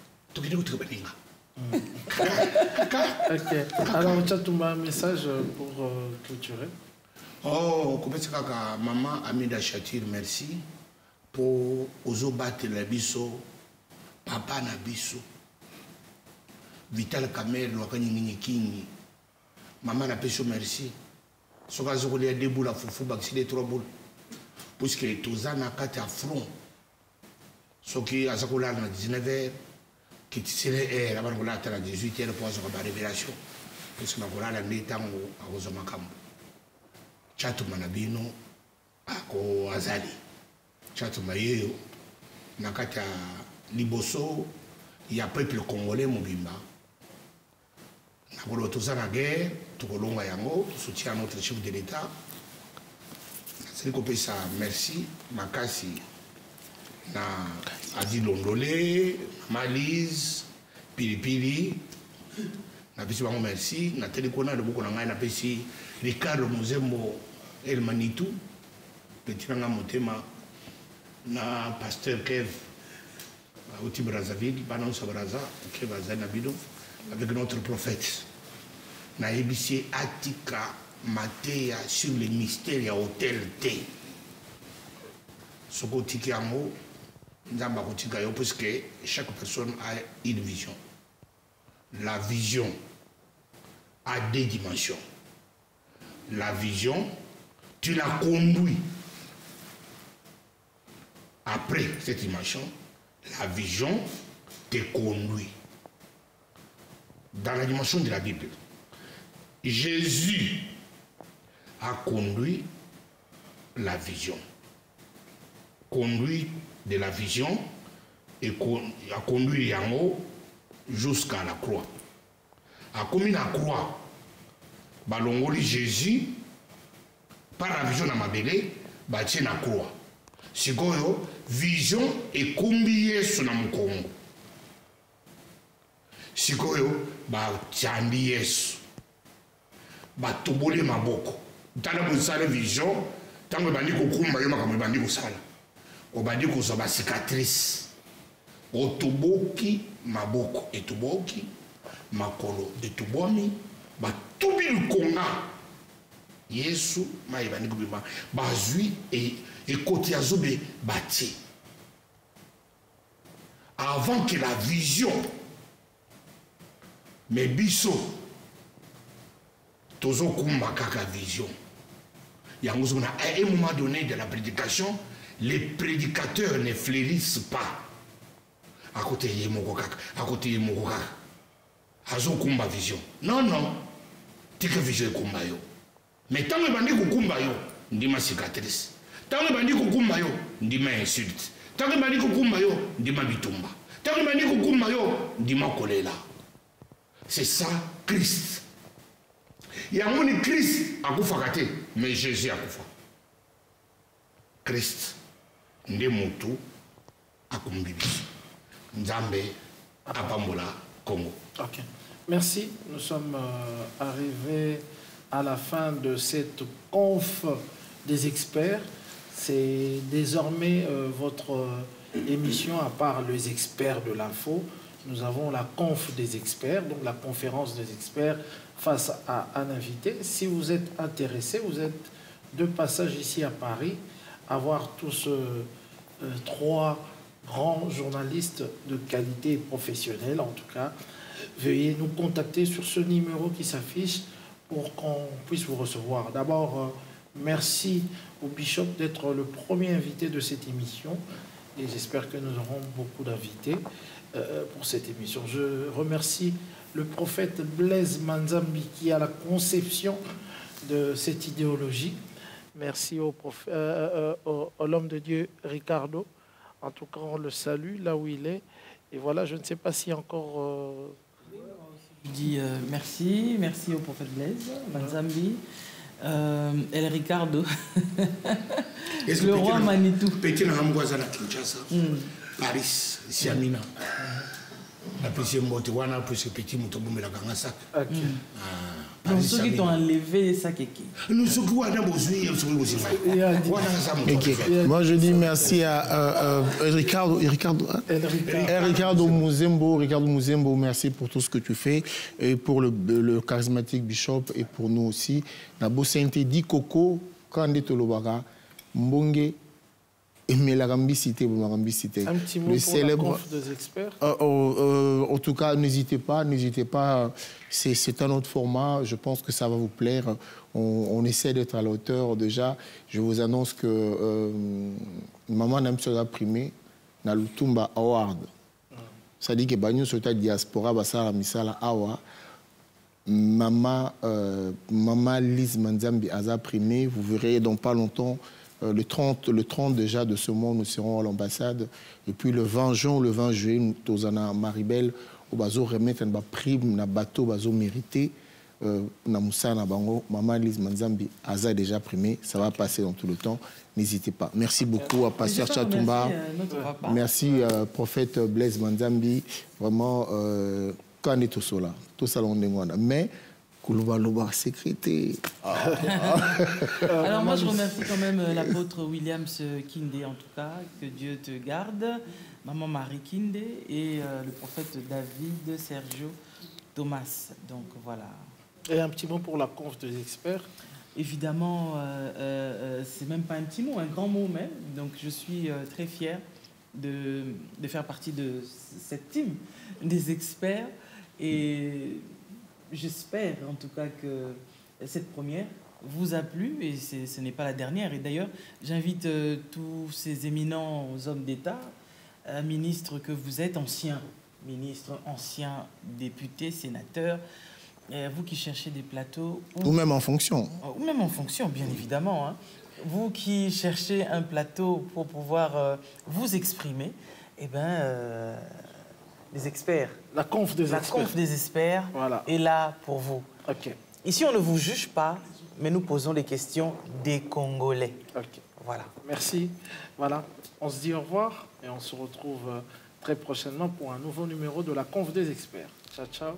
S3: Ok. Alors, tu as un message pour clôturer.
S4: Oh, kaka maman Amida Chatir, merci pour ozobattre la biso, papa na biso. Vital Kamer, Wakani Kingi, maman a pécho merci. Soka Zokolia debout la foufou, baxi les 3 boules. Puisque Tozana Kate à front. Soki Azakola à 19h, qui tirait la bangola à 18h pour avoir la révélation. Puisque Nagola a mis tango à Rosomakambo. Chatou Manabino, Ako Azali. Chatou Mayo, Nakata Liboso, il y a peuple congolais, Mobimba. Nous sommes en guerre, nous soutien à notre chef de l'État. C'est que ça, merci. Makasi, na Adi Londolé, Malise, Pilipili, na pesi bango merci. Na télécona de beaucoup na pesi Ricardo Muzembo El Manitou, petit nanga motema na pasteur Kev Oti Brazzaville, Banon Sabraza, Kev Azanabido, avec notre prophète. Na ébissé Atika Matéa sur les mystères et hôtel T. Soko Tikiango, Nzamba Kotikayo, parce que chaque personne a une vision. La vision a des dimensions. La vision, tu la conduis. Après cette dimension, la vision te conduit. Dans la dimension de la Bible, Jésus a conduit la vision. Conduit de la vision et a conduit Yango jusqu'à la croix. A commis la croix, balongoli Jésus, par la vision de Mabélé, bâti la croix. Sikoyo, vision et combien sur la Congo. Sikoyo, bâti Yesu. Batobole maboko. Tala bosala vision, tango bandi ko kumba yo makambo bandi ko sala. O bandi ko zoba cicatrice. otoboki maboko etoboki makolo etobwami batubi lukonga Yesu maïbani kubima bazui et côté azobe bâti avant que la vision mais biso tozo kumba kaka vision yango à un moment donné de la prédication les prédicateurs ne fleurissent pas à côté yemoko kaka à côté yemoko kaka azo kumba vision non tika vision kumba yo mais tant que bandi kukumba yo ndima cicatrice tant que bandi kukumba yo ndima insulte tant que bandi kukumba yo ndima bitumba tant que bandi kukumba yo ndima kolela. C'est ça Christ. Il y a un Christ à Koufakate, mais Jésus à Koufa. Christ ndemutu akumbibi Nzambe apambola Congo.
S3: Ok. Merci. Nous sommes arrivés à la fin de cette conf des experts. C'est désormais votre émission, à part les experts de l'info. Nous avons la conf des experts, donc la conférence des experts face à un invité. Si vous êtes intéressé, vous êtes de passage ici à Paris, à voir tous trois grands journalistes de qualité professionnelle. En tout cas, veuillez nous contacter sur ce numéro qui s'affiche pour qu'on puisse vous recevoir. D'abord, merci au Bishop d'être le premier invité de cette émission et j'espère que nous aurons beaucoup d'invités pour cette émission. Je remercie le prophète Blaise Manzambi qui a la conception de cette idéologie. Merci au l'homme de Dieu Ricardo. En tout cas, on le salue là où il est. Et voilà, je ne sais pas si encore...
S5: Je dis merci au prophète Blaise Manzambi. El Ricardo, le roi Manitou.
S4: Petit Namboisa na Kinshasa, Paris, Siamina. La petite Motiwana, plus petit Motoboum la Gangasa.
S5: Donc ceux qui t'ont enlevé ça kéké.
S4: Nous sommes quoi dans vos yeux, aussi.
S1: Moi je dis merci à Ricardo Muzembo, merci pour tout ce que tu fais et pour le charismatique Bishop et pour nous aussi. Nabo Sainte Di Coco, Kande Tolobara, Mbonge. Et mais la rambicité,
S3: un petit mot pour la conf des experts.
S1: En tout cas, n'hésitez pas. C'est un autre format. Je pense que ça va vous plaire. On essaie d'être à la hauteur déjà. Je vous annonce que Maman Namsola primé na Lutumba Award. Ça dit que Bagno Sota Diaspora Basara Misala Awa. Maman Lise Manzambi Aza primé. Vous verrez dans pas longtemps. Le 30 déjà de ce mois, nous serons à l'ambassade. Et puis le 20 juin ou le 20 juillet, nous sommes à Maribel, où nous remettre un prime, un bateau mérité. Maman Lise Manzambi Aza déjà primé. Ça va passer dans tout le temps. N'hésitez pas. Merci beaucoup à Pasteur Chatumba. Merci, prophète Blaise Manzambi. Vraiment, quand on est tout ça, tout ça, on est mais sécurité.
S5: Alors moi je remercie quand même l'apôtre Williams Kinde en tout cas, que Dieu te garde, maman Marie Kinde et le prophète David Sergio Thomas. Donc voilà.
S3: Et un petit mot pour la conf des experts.
S5: Évidemment, c'est même pas un petit mot, un grand mot même. Donc je suis très fier de faire partie de cette team des experts et j'espère en tout cas que cette première vous a plu et ce n'est pas la dernière. Et d'ailleurs, j'invite tous ces éminents hommes d'État, ministres que vous êtes, anciens ministres, anciens députés, sénateurs, vous qui cherchez des plateaux...
S1: Ou même en fonction.
S5: Ou même en fonction, bien évidemment. Hein. Vous qui cherchez un plateau pour pouvoir vous exprimer, eh bien... les experts.
S3: La conf des
S5: experts voilà. Est là pour vous.
S3: Okay.
S5: Ici, on ne vous juge pas, mais nous posons les questions des Congolais.
S3: Okay.
S5: Voilà.
S3: Merci. Voilà. On se dit au revoir et on se retrouve très prochainement pour un nouveau numéro de la conf des experts. Ciao, ciao.